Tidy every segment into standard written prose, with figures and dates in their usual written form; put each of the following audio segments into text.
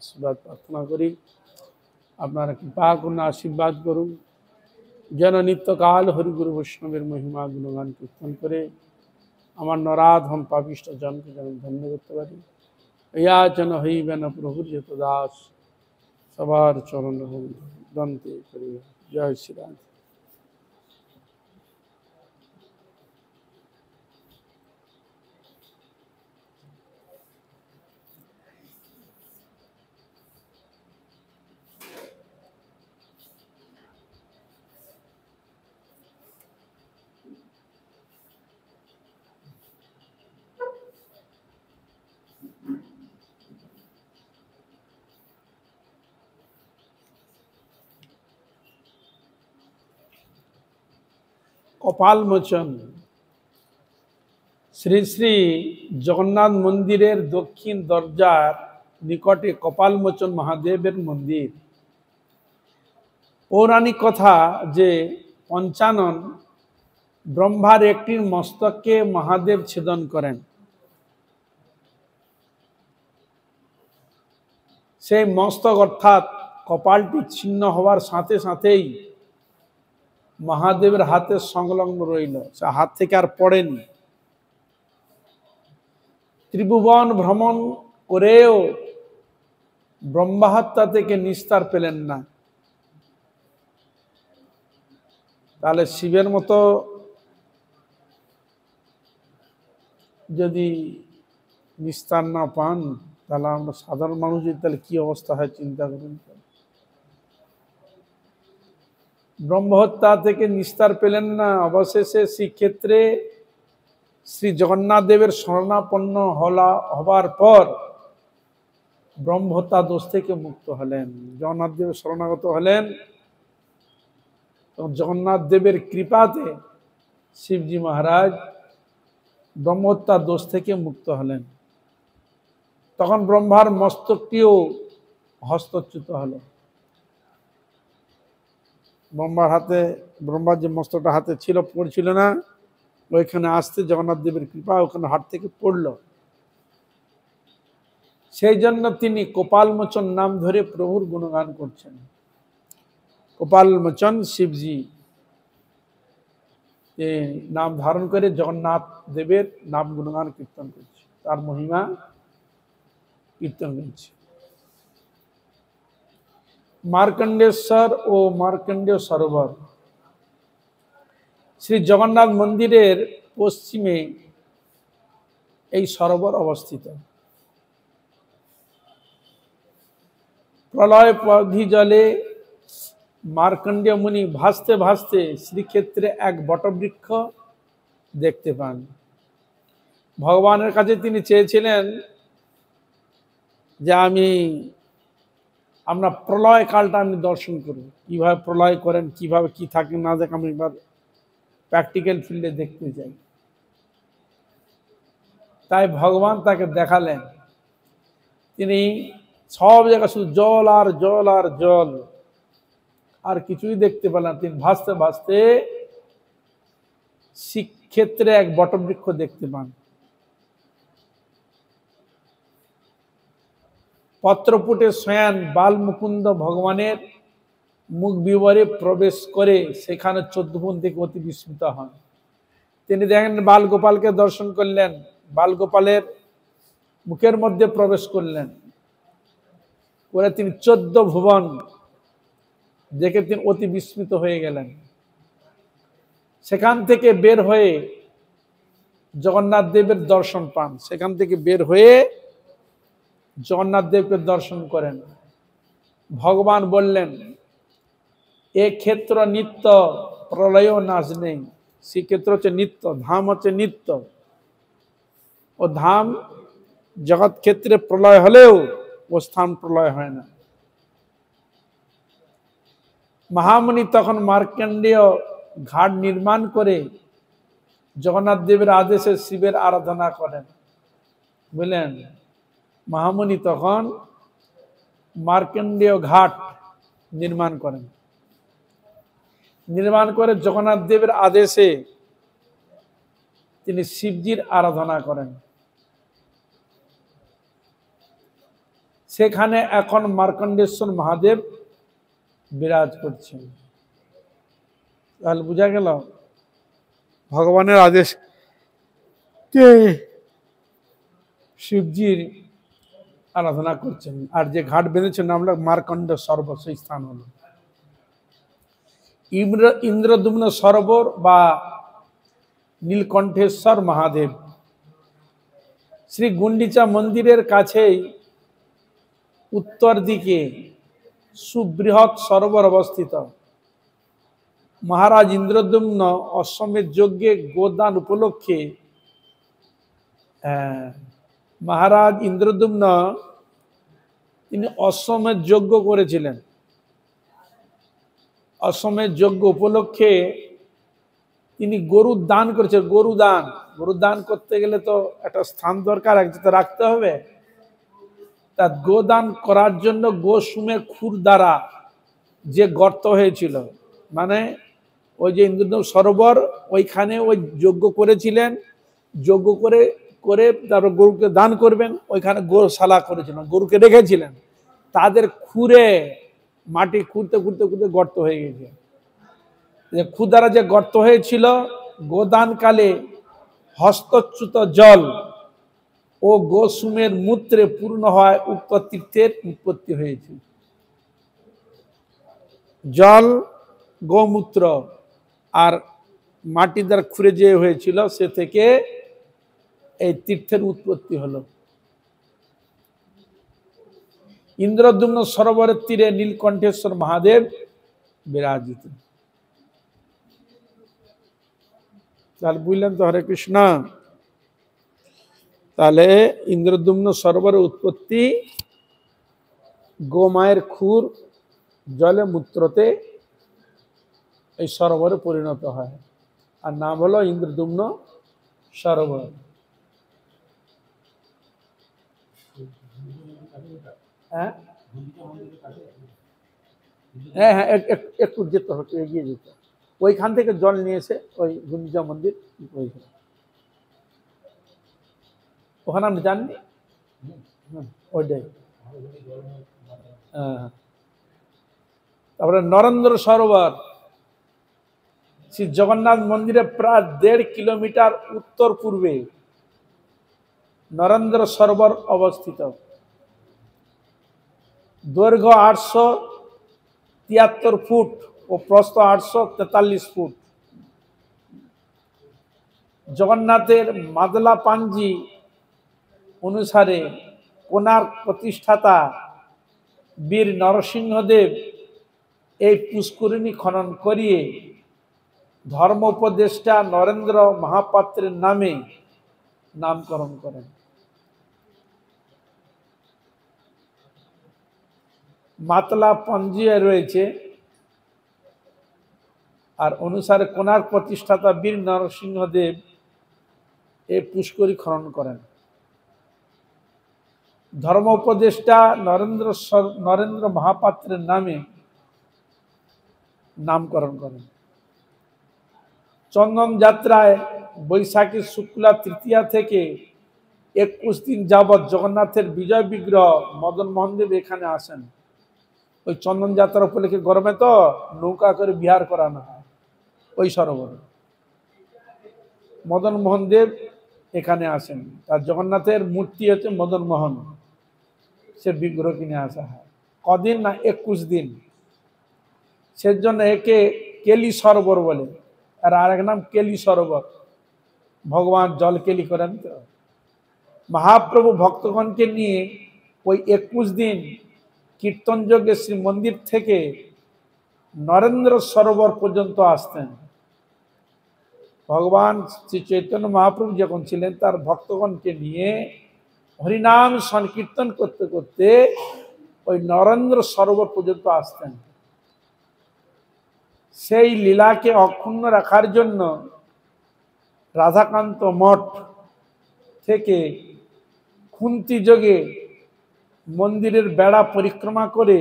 আশীর্বাদ প্রার্থনা করি। আপনারা কৃপা করুন, আশীর্বাদ করুন, যেন নিত্যকাল হরিগুরু বৈষ্ণবের মহিমা গুণগান কীর্তন করে আমার নরাধম পাপিষ্ঠ জনকে যেন ধন্য করতে পারি। ইয়া যেন হইবেন প্রভুর যত দাস, সবার চরণ দন্তে করি। জয় শ্রীরাম। কপাল মোচন। শ্রী শ্রী জগন্নাথ মন্দিরের দক্ষিণ দরজার নিকটে কপালমোচন মহাদেবের মন্দির। পৌরাণিক কথা যে পঞ্চানন ব্রহ্মার একটি মস্তককে মহাদেব ছেদন করেন। সেই মস্তক অর্থাৎ কপালটি ছিন্ন হওয়ার সাথে সাথেই মহাদেবের হাতে সংলগ্ন রইল, সে হাত থেকে আর পড়েনি। ত্রিভুবন ভ্রমণ করেও ব্রহ্মহত্যা থেকে নিস্তার পেলেন না। তাহলে শিবের মতো যদি নিস্তার না পান, তাহলে আমরা সাধারণ মানুষের তাহলে কি অবস্থা হয় চিন্তা করুন। ব্রহ্মহত্যা থেকে নিস্তার পেলেন না। অবশেষে শ্রীক্ষেত্রে শ্রী জগন্নাথ দেবের শরণাপন্ন হবার পর ব্রহ্মহত্যা দোষ থেকে মুক্ত হলেন। জগন্নাথ দেবের শরণাগত হলেন, জগন্নাথ দেবের কৃপাতে শিবজি মহারাজ ব্রহ্মহত্যা দোষ থেকে মুক্ত হলেন। তখন ব্রহ্মার মস্তকটিও হস্তচ্যুত হলো। ব্রহ্মার যে মস্তকটা হাতে ছিল, পড়ছিল না, ওইখানে আসতে জগন্নাথ দেবের কৃপা ওখানে হাত থেকে পড়ল। সেই জন্য তিনি কপালমোচন নাম ধরে প্রভুর গুণগান করছেন। কপালমোচন শিবজি নাম ধারণ করে জগন্নাথ দেবের নাম গুণগান কীর্তন করছে, তার মহিমা কীর্তন করছে। মার্কণ্ডেশ্বর ও মার্কণ্ডেয় সরোবর। শ্রী জগন্নাথ মন্দিরের পশ্চিমে এই সরোবর অবস্থিত। প্রলয় পধি জলে মার্কণ্ডেয় মুনি ভাসতে ভাসতে শ্রীক্ষেত্রে এক বটবৃক্ষ দেখতে পান। ভগবানের কাছে তিনি চেয়েছিলেন যে আমরা প্রলয় কালটা আমি দর্শন করব, কিভাবে প্রলয় করেন, কিভাবে কি থাকে না দেখ, আমি একবার প্র্যাকটিক্যাল ফিল্ডে দেখতে চাই। তাই ভগবান তাকে দেখালেন। তিনি সব জায়গায় শুধু জল আর জল আর জল, আর কিছুই দেখতে পেলেন। তিনি ভাসতে ভাসতে শ্রীক্ষেত্রে এক বটবৃক্ষ দেখতে পান। পত্রপুটে শয়ান বালমুকুন্দ ভগবানের মুখ বিবরে প্রবেশ করে সেখানে 14 থেকে অতি বিস্মিত হন। তিনি দেখেন বালগোপালকে দর্শন করলেন, বালগোপালের মুখের মধ্যে প্রবেশ করলেন, করে তিনি 14 ভুবন দেখে তিনি অতি বিস্মিত হয়ে গেলেন। সেখান থেকে বের হয়ে জগন্নাথ দেবের দর্শন পান। সেখান থেকে বের হয়ে জগন্নাথ দেবকে দর্শন করেন। ভগবান বললেন, এ ক্ষেত্র নিত্য, প্রলয় নাশ নেই। শ্রীক্ষেত্র হচ্ছে নিত্য, ধাম হচ্ছে নিত্য। ও ধাম জগৎ ক্ষেত্রে প্রলয় হলেও ও স্থান প্রলয় হয় না। মহামুনি তখন মার্কণ্ডেয় ঘাট নির্মাণ করে জগন্নাথ দেবের আদেশে শিবের আরাধনা করেন। বুঝলেন, মহামুনি তখন মার্কণ্ডেয় ঘাট নির্মাণ করেন। নির্মাণ করে জগন্নাথ দেবের আদেশে তিনি শিবজির আরাধনা করেন। সেখানে এখন মার্কণ্ডেশ্বর মহাদেব বিরাজ করছেন। তাহলে বোঝা গেল ভগবানের আদেশ কে শিবজির আরাধনা করছেন। আর যে ঘাট বেঁধেছেন নাম হলো মার্কণ্ড সরোবর, সেই স্থান হলো ইন্দ্রদ্যুম্ন সরোবর বা নীলকণ্ঠেশ্বর মহাদেব। শ্রী গুন্ডিচা মন্দিরের কাছেই উত্তর দিকে সুবৃহৎ সরোবর অবস্থিত। মহারাজ ইন্দ্রদ্যুম্ন অশ্বমেধ যজ্ঞে গোদান উপলক্ষে মহারাজ ইন্দ্রদ্যুম্ন তিনি অশ্বমেধ যজ্ঞ করেছিলেন। অশ্বমেধ যজ্ঞ উপলক্ষে তিনি গরু দান করেছেন। গরু দান করতে গেলে তো একটা স্থান দরকার, এক জায়গায় রাখতে হবে। তা গোদান করার জন্য গোসুমের খুর দ্বারা যে গর্ত হয়েছিল, মানে ওই যে ইন্দ্রদ্যুম্ন সরোবর, ওইখানে ওই যজ্ঞ করেছিলেন। যজ্ঞ করে তারপর গরুকে দান করবেন, ওইখানে গোশালা করেছিলেন, গরুকে রেখেছিলেন। তাদের খুঁড়ে মাটি খুঁড়তে খুঁড়তে খুঁড়তে গর্ত হয়ে গেছে। খুর দ্বারা যে গর্ত হয়েছিল, গোদানকালে হস্তচ্যুত জল ও গোসুমের মূত্রে পূর্ণ হয় উক্ত তীর্থের উৎপত্তি হয়েছে। জল, গোমূত্র আর মাটি দ্বারা খুঁড়ে যে হয়েছিল, সে থেকে এই তীর্থের উৎপত্তি হলো। ইন্দ্রদ্যুম্ন সরোবরের তীরে নীলকণ্ঠেশ্বর মহাদেব বিরাজিত। তাহলে বুঝলেন তো, হরে কৃষ্ণ। তাহলে ইন্দ্রদ্যুম্ন সরোবরের উৎপত্তি গোমায়ের খুর জলে মূত্রতে এই সরোবরে পরিণত হয়, আর নাম হলো ইন্দ্রদ্যুম্ন সরোবর। হ্যাঁ হ্যাঁ হ্যাঁ, একটু যেতে হতো, এগিয়ে যেতে। ওইখান থেকে জল নিয়েছে ওই গুন্ডিচা মন্দির, ওখানে আপনি জাননি, ওইটাই। তারপরে নরেন্দ্র সরোবর শ্রী জগন্নাথ মন্দিরে প্রায় 1.5 কিলোমিটার উত্তর পূর্বে নরেন্দ্র সরোবর অবস্থিত। দৈর্ঘ্য 873 ফুট ও প্রস্থ 843 ফুট। জগন্নাথের মাদলা পাঞ্জি অনুসারে কোণার্ক প্রতিষ্ঠাতা বীর নরসিংহদেব এই পুষ্করিণী খনন করিয়ে ধর্ম উপদেষ্টা নরেন্দ্র মহাপাত্রের নামে নামকরণ করেন। মাতলা পঞ্জিয়ে রয়েছে, আর অনুসারে কোণার্ক প্রতিষ্ঠাতা বীর নরসিংহদেব এই পুষ্করী খনন করেন। ধর্ম উপদেষ্টা নরেন্দ্র মহাপাত্রের নামে নামকরণ করেন। চন্দন যাত্রায় বৈশাখী শুক্লা তৃতীয়া থেকে 21 দিন যাবৎ জগন্নাথের বিজয় বিগ্রহ মদন মোহন দেব এখানে আসেন। ওই চন্দন যাত্রা উপলক্ষে গরমে তো নৌকা করে বিহার করানো হয় ওই সরোবরে। মদন মোহন দেব এখানে আসেন, তার জগন্নাথের মূর্তি হচ্ছে মদন মোহন, সে বিগ্রহ কিনে আসা হয়। কদিন না, 21 দিন। সেজন্য একে কেলি সরোবর বলে, আর আরেক নাম কেলি সরোবর। ভগবান জল কেলি করেন তো। মহাপ্রভু ভক্তগণকে নিয়ে ওই 21 দিন কীর্তন যজ্ঞে শ্রী মন্দির থেকে নরেন্দ্র সরোবর পর্যন্ত আসতেন। ভগবান শ্রী চৈতন্য মহাপ্রভু যখন ছিলেন, তার ভক্তগণকে নিয়ে হরিনাম সংকীর্তন করতে করতে ওই নরেন্দ্র সরোবর পর্যন্ত আসতেন। সেই লীলাকে অক্ষুণ্ণ রাখার জন্য রাধাকান্ত মঠ থেকে খুন্তি যোগে মন্দিরের বেড়া পরিক্রমা করে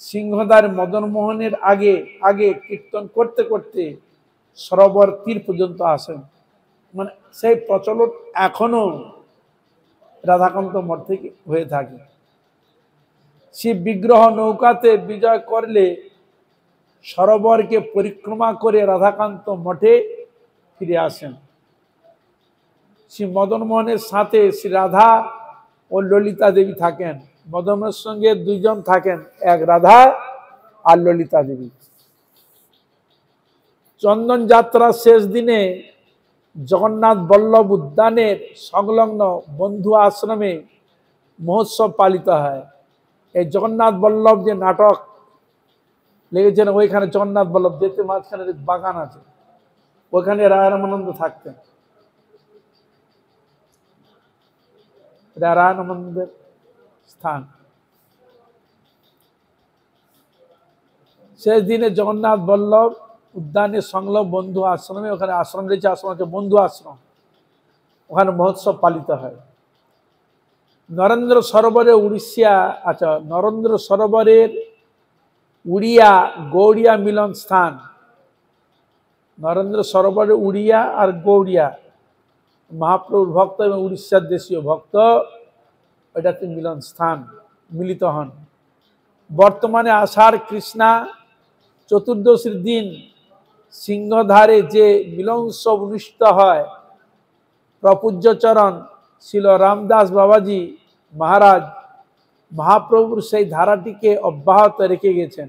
সিংহদ্বার মদনমোহনের আগে আগে কীর্তন করতে করতে সরোবর তীর পর্যন্ত আসেন। মানে সেই প্রচলন এখনো রাধাকান্ত মঠ থেকে হয়ে থাকে। শিব বিগ্রহ নৌকাতে বিজয় করলে সরোবরকে পরিক্রমা করে রাধাকান্ত মঠে ফিরে আসেন। শ্রী মদন মোহনের সাথে শ্রী রাধা ও ললিতা দেবী থাকেন। মদন মোহনের সঙ্গে দুইজন থাকেন, এক রাধা আর ললিতা দেবী। চন্দন যাত্রার শেষ দিনে জগন্নাথ বল্লভ উদ্যানের সংলগ্ন বন্ধু আশ্রমে মহোৎসব পালিত হয়। এই জগন্নাথ বল্লভ যে নাটক লেগেছেন, ওইখানে জগন্নাথ বল্লভ যেতে মাঝখানে বাগান আছে, ওইখানে রায় রামানন্দ থাকতেন। রায় রামানন্দের স্থান। শেষ দিনে জগন্নাথ বল্লভ উদ্যানের সংলগ্ন বন্ধু আশ্রমে, ওখানে আশ্রম রয়েছে, আশ্রম হচ্ছে বন্ধু আশ্রম, ওখানে মহোৎসব পালিত হয়। নরেন্দ্র সরোবরে উড়িষ্যা, আচ্ছা, নরেন্দ্র সরোবরের উড়িয়া গৌড়িয়া মিলন স্থান। নরেন্দ্র সরোবরে উড়িয়া আর গৌড়িয়া, মহাপ্রভুর ভক্ত এবং উড়িষ্যার দেশীয় ভক্ত, এটাতে মিলন স্থান, মিলিত হন। বর্তমানে আষাঢ় কৃষ্ণা চতুর্দশীর দিন সিংহধারে যে মিলন উৎসব অনুষ্ঠিত হয়, প্রপূজ্যচরণ শিল রামদাস বাবাজি মহারাজ মহাপ্রভুর সেই ধারাটিকে অব্যাহত রেখে গেছেন।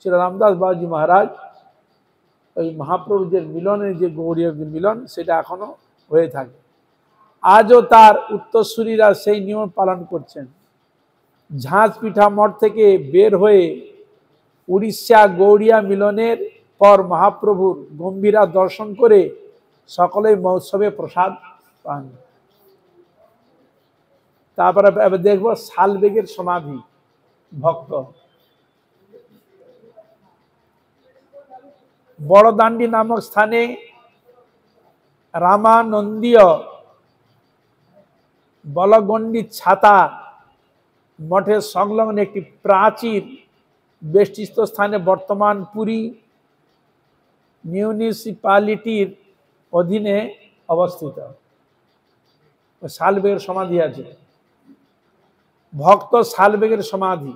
শিল রামদাস বাবাজি মহারাজ ওই মহাপ্রভুর যে মিলনের যে গৌরীয় মিলন, সেটা এখনো হয়ে থাকে। আজও তার উত্তরসূরিরা সেই নিয়ম পালন করছেন। ঝাঁঝ পিঠা মঠ থেকে বের হয়ে উড়িষ্যা গৌড়িয়া মিলনের পর মহাপ্রভুর গম্ভীরা দর্শন করে সকলেই মহোৎসবে প্রসাদ পান। তারপরে দেখব শালবেগের সমাধি ভক্ত। বড়দান্ডি নামক স্থানে রামানন্দীয় বলগণ্ডী ছাতা মঠের সংলগ্ন একটি প্রাচীর বেষ্টিত স্থানে বর্তমান পুরী মিউনিসিপালিটির অধীনে অবস্থিত। শালবেগের সমাধি আছে, ভক্ত শালবেগের সমাধি।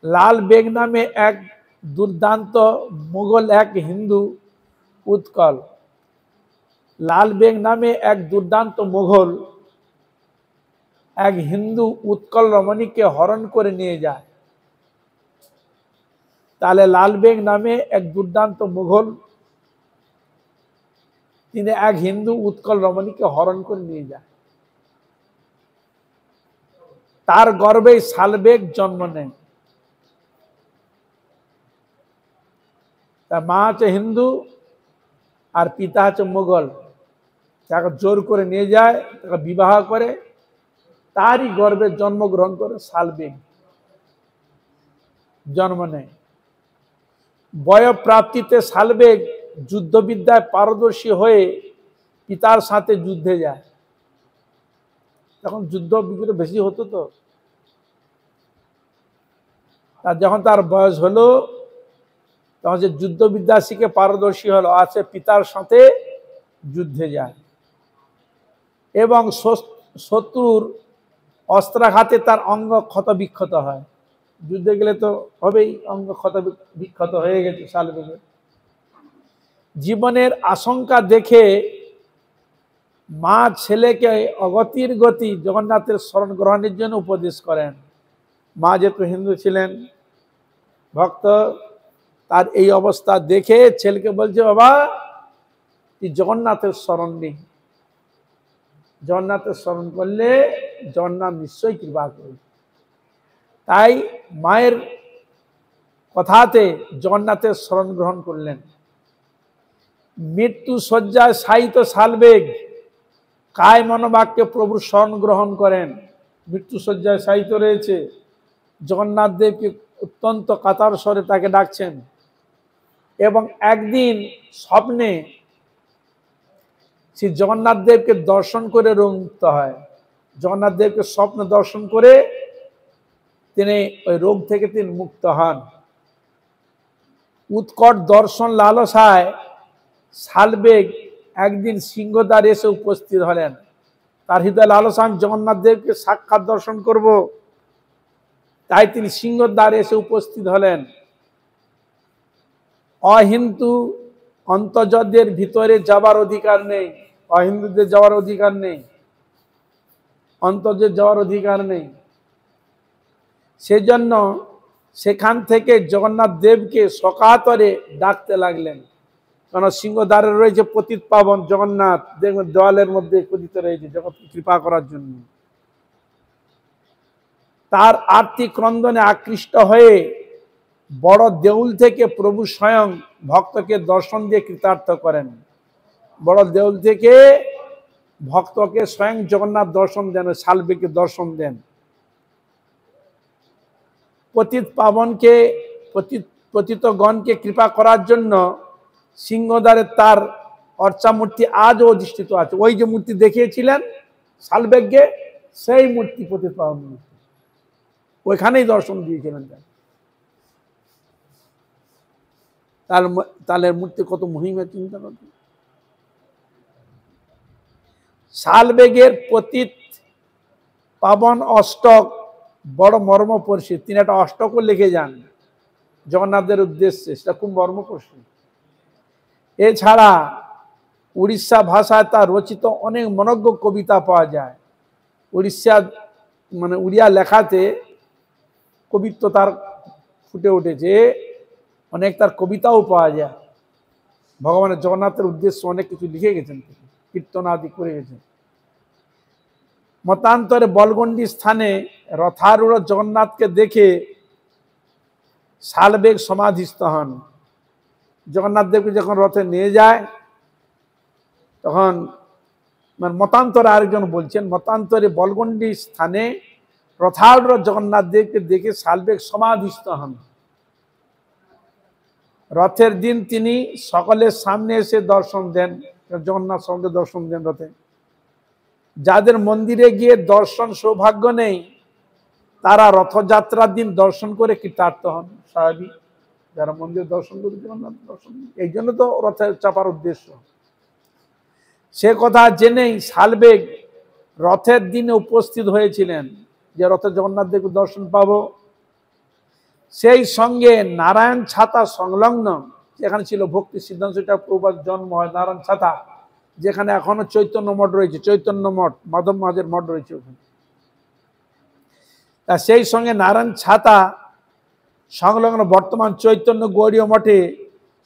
লাল বেগ নামে এক দুর্দান্ত মুঘল এক হিন্দু উৎকল, লাল বেগ নামে এক দুর্দান্ত মুঘল এক হিন্দু উৎকল রমণীকে হরণ করে নিয়ে যায়। তাহলে লাল বেগ নামে এক দুর্দান্ত মুঘল, তিনি এক হিন্দু উৎকল রমণীকে হরণ করে নিয়ে যায়। তার গর্ভে শালবেগ জন্ম নেয়। তার মা আছে হিন্দু আর পিতা আছে মুঘল। তাকে জোর করে নিয়ে যায়, তাকে বিবাহ করে, তারই গর্ভে জন্মগ্রহণ করে শালবেগ জন্ম নেয়। বয়ঃপ্রাপ্তিতে শালবেগ যুদ্ধবিদ্যায় পারদর্শী হয়ে পিতার সাথে যুদ্ধে যায়। তখন যুদ্ধ বিগ্রহ বেশি হতো, তো যখন তার বয়স হলো তখন সে যুদ্ধবিদ্যা শিখে পারদর্শী হলো, আর সে পিতার সাথে যুদ্ধে যায় এবং শত্রুর অস্ত্রাঘাতে তার অঙ্গ ক্ষত বিক্ষত হয়। যুদ্ধে গেলে তো হবেই, অঙ্গ ক্ষত বিক্ষত হয়ে গেছে শালবেগের। জীবনের আশঙ্কা দেখে মা ছেলেকে অগতির গতি জগন্নাথের শরণ গ্রহণের জন্য উপদেশ করেন। মা যেহেতু হিন্দু ছিলেন, ভক্ত, তার এই অবস্থা দেখে ছেলেকে বলছে, বাবা তুই জগন্নাথের শরণ নি, জগন্নাথের শরণ করলে জগন্নাথ নিশ্চয়ই কৃপা করবে। তাই মায়ের কথাতে জগন্নাথের শরণ গ্রহণ করলেন। মৃত্যু শয্যায় শায়িত শালবেগ কায় মনোবাক্যে প্রভুর শরণ গ্রহণ করেন। মৃত্যু শয্যায় শায়িত রয়েছে, জগন্নাথ দেবকে অত্যন্ত কাতর স্বরে তাকে ডাকছেন এবং একদিন স্বপ্নে শ্রী জগন্নাথ দেবকে দর্শন করে রোগমুক্ত হয়। জগন্নাথ দেবকে স্বপ্ন দর্শন করে তিনি ওই রোগ থেকে তিনি মুক্ত হন। উৎকট দর্শন লালসায় শালবেগ একদিন সিংহদ্বারে এসে উপস্থিত হলেন। তার হৃদয় লালসা আমি জগন্নাথ দেবকে সাক্ষাৎ দর্শন করব। তাই তিনি সিংহদ্বারে এসে উপস্থিত হলেন। অহিন্দু অন্তর্জদের ভিতরে যাবার অধিকার নেই, অহিন্দুদের যাওয়ার অধিকার নেই, অন্তর্জদ যাওয়ার অধিকার নেই। সেজন্য সেখান থেকে জগন্নাথ দেবকে সকাতরে ডাকতে লাগলেন। কারণ সিংহদ্বারে রয়েছে পতিত পাবন জগন্নাথ, দেখবেন দেওয়ালের মধ্যে খোদিত রয়েছে জগৎ কৃপা করার জন্য। তার আর্থিক ক্রন্দনে আকৃষ্ট হয়ে বড় দেউল থেকে প্রভু স্বয়ং ভক্তকে দর্শন দিয়ে কৃতার্থ করেন। বড় দেউল থেকে ভক্তকে স্বয়ং জগন্নাথ দর্শন দেন, শালবেগে দর্শন দেন। পতিত পাবনকে পতিতগণকে কৃপা করার জন্য সিংহদ্বারে তার অর্চা মূর্তি আজও অধিষ্ঠিত আছে। ওই যে মূর্তি দেখিয়েছিলেন শালবেগে, সেই মূর্তি পতিত পাবন মূর্তি, ওইখানেই দর্শন দিয়েছিলেন। তাহলে মূর্তি কত মহিমা চিন্তা করবে। শালবেগের পতিত পাবন অষ্টক বড় মর্মপর্শী। তিনি একটা অষ্টকও লিখে যান জগন্নাথের উদ্দেশ্যে, সেটা খুব মর্মপর্শী। এছাড়া উড়িষ্যা ভাষায় তার রচিত অনেক মনজ্ঞ কবিতা পাওয়া যায়। উড়িষ্যা উড়িয়া লেখাতে কবিত্ব তার ফুটে উঠেছে, অনেক তার কবিতাও পাওয়া যায়। ভগবানের জগন্নাথের উদ্দেশ্যে অনেক কিছু লিখে গেছেন, কীর্তন আদি করে গেছেন। মতান্তরে বলগন্ডি স্থানে রথারূঢ় জগন্নাথকে দেখে শালবেগ সমাধিস্থ হন। জগন্নাথ দেবকে যখন রথে নিয়ে যায় তখন মতান্তরে আরেকজন বলছেন, মতান্তরে বলগন্ডি স্থানে রথারূঢ় জগন্নাথ দেবকে দেখে শালবেগ সমাধিস্থ হন। রথের দিন তিনি সকলের সামনে এসে দর্শন দেন, জগন্নাথ সঙ্গে দর্শন দেন রথে। যাদের মন্দিরে গিয়ে দর্শন সৌভাগ্য নেই তারা রথযাত্রার দিন দর্শন করে কৃতার্থ হন। স্বাভাবিক, যারা মন্দির দর্শন করে জগন্নাথ দর্শন, এই জন্য তো রথে চাপার উদ্দেশ্য। সে কথা জেনেই শালবেগ রথের দিনে উপস্থিত হয়েছিলেন যে রথে জগন্নাথ দেবকে দর্শন পাবো। সেই সঙ্গে নারায়ণ ছাতা সংলগ্ন, যেখানে ছিল ভক্তি সিদ্ধান্ত প্রভুপাদ জন্ম হয় নারায়ণ ছাতা, যেখানে এখনো চৈতন্য মঠ রয়েছে, চৈতন্য মঠ, মাধব মহাজের মঠ রয়েছে ওখানে। তা সেই সঙ্গে নারায়ণ ছাতা সংলগ্ন বর্তমান চৈতন্য গৌড়ীয় মঠে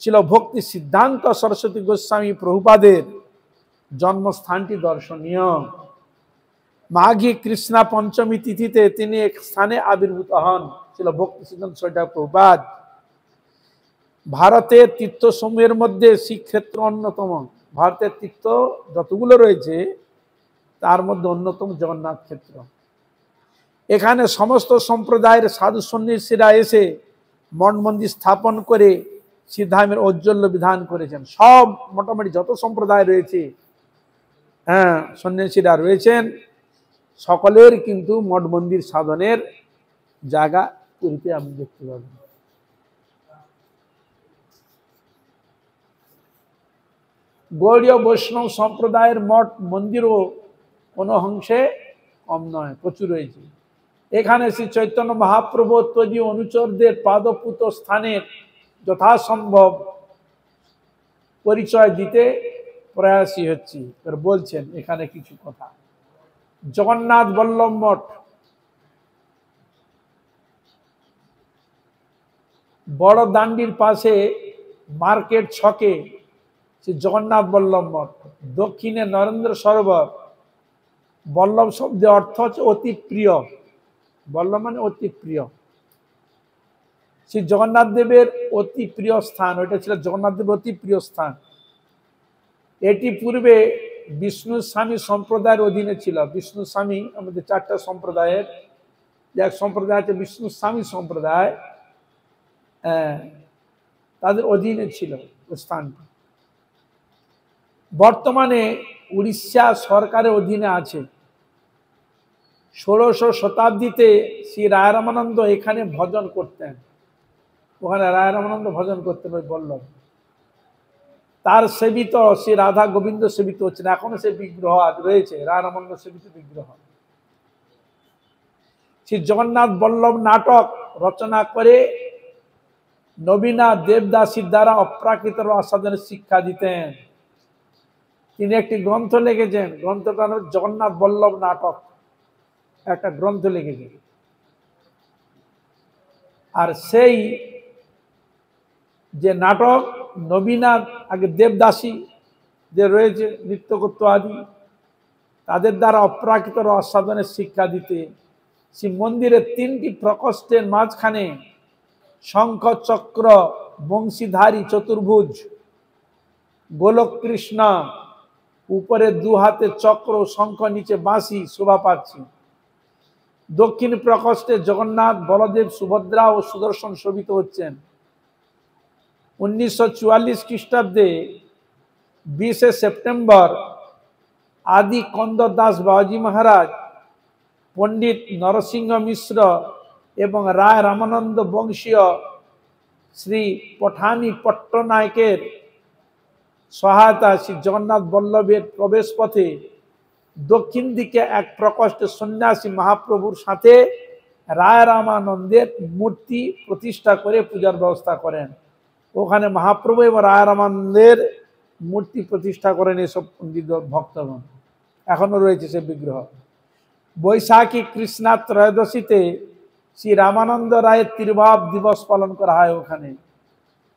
ছিল ভক্তি সিদ্ধান্ত সরস্বতী গোস্বামী প্রভুপাদের জন্মস্থানটি দর্শনীয়। মাঘী কৃষ্ণা পঞ্চমী তিথিতে তিনি এক স্থানে আবির্ভূত হন, ছিল ভক্তি সিদ্ধান্ত প্রভুপাদ। ভারতের তীর্থসমূহের মধ্যে শ্রীক্ষেত্র অন্যতম। ভারতের তীর্থ যতগুলো রয়েছে তার মধ্যে অন্যতম জগন্নাথ ক্ষেত্র। এখানে সমস্ত সম্প্রদায়ের সাধু সন্ন্যাসীরা এসে মঠ মন্দির স্থাপন করে শ্রীধামের ঔজ্জ্বল্য বিধান করেছেন। সব মোটামুটি যত সম্প্রদায় রয়েছে, সন্ন্যাসীরা রয়েছেন, সকলের কিন্তু মঠ মন্দির সাধনের জায়গা পুরীতে আপনি দেখতে পাবেন। গৌড়ীয় বৈষ্ণব সম্প্রদায়ের মঠ মন্দিরও কোনো অংশে কম নয়, প্রচুর রয়েছে। এখানে শ্রী চৈতন্য মহাপ্রভু তদীয় অনুচরদের পাদপুত স্থানের যথাসম্ভব পরিচয় দিতে প্রয়াসী হচ্ছি। বলছেন এখানে কিছু কথা। জগন্নাথ বল্লভ মঠ বড় দান্ডির পাশে মার্কেট ছকে শ্রী জগন্নাথ বল্লভ মঠ। দক্ষিণে নরেন্দ্র সরোবর। বল্লভ শব্দের অর্থ হচ্ছে অতি প্রিয়, বল্লভ মানে অতি প্রিয়। শ্রী জগন্নাথ দেবের অতি প্রিয় স্থান, ওইটা ছিল জগন্নাথ দেবের অতি প্রিয় স্থান। এটি পূর্বে বিষ্ণু স্বামী সম্প্রদায়ের অধীনে ছিল। বিষ্ণু স্বামী আমাদের চারটা সম্প্রদায়ের, এক সম্প্রদায় আছে বিষ্ণু স্বামী সম্প্রদায়, তাদের অধীনে ছিল ওই স্থানটি। বর্তমানে উড়িষ্যা সরকারের অধীনে আছে। 16শ শতাব্দীতে শ্রী রায় রামানন্দ এখানে ভজন করতেন, ওখানে রায় রামানন্দ ভজন করতেন ওই বল্লভ। তার সেবিত শ্রী রাধা গোবিন্দ সেবিত হচ্ছেন, এখনো সে বিগ্রহ আজ রয়েছে, রাধারমণ সেবিত বিগ্রহ। শ্রী জগন্নাথ বল্লভ নাটক রচনা করে নবীনা দেবদাসীর দ্বারা অপ্রাকৃত আস্বাদনের শিক্ষা দিতেন। তিনি একটি গ্রন্থ লিখেছেন, গ্রন্থটা হল জগন্নাথ বল্লভ নাটক, একটা গ্রন্থ লিখেছেন। আর সেই যে নাটক নবীনা আগে দেবদাসী যে রয়েছে নৃত্য করতো আদি, তাদের দ্বারা অপ্রাকৃত আস্বাদনের শিক্ষা দিতে সেই মন্দিরের 3টি প্রকোষ্ঠের মাঝখানে শঙ্খ চক্র বংশীধারী চতুর্ভুজ গোলক কৃষ্ণ, উপরে 2 হাতে চক্র শঙ্খ, নিচে বাঁশি শোভা পাচ্ছে। দক্ষিণ প্রকোষ্ঠে জগন্নাথ বলদেব সুভদ্রা ও সুদর্শন শোভিত হচ্ছেন। 1944 খ্রিস্টাব্দে 20 সেপ্টেম্বর আদি কন্দ দাস বাবাজি মহারাজ, পণ্ডিত নরসিংহ মিশ্র এবং রায় রামানন্দ বংশীয় শ্রী পঠানি পট্টনায়কের সহায়তা শ্রী জগন্নাথ বল্লভের প্রবেশ পথে দক্ষিণ দিকে এক প্রকোষ্ঠে সন্ন্যাসী মহাপ্রভুর সাথে রায় রামানন্দের মূর্তি প্রতিষ্ঠা করে পূজার ব্যবস্থা করেন। ওখানে মহাপ্রভু এবং রায় রামানন্দের মূর্তি প্রতিষ্ঠা করেন এসব পণ্ডিত ভক্তগণ, এখনো রয়েছে সে বিগ্রহ। বৈশাখী কৃষ্ণা ত্রয়োদশীতে শ্রী রামানন্দ রায়ের তিরুভাব দিবস পালন করা হয়। ওখানে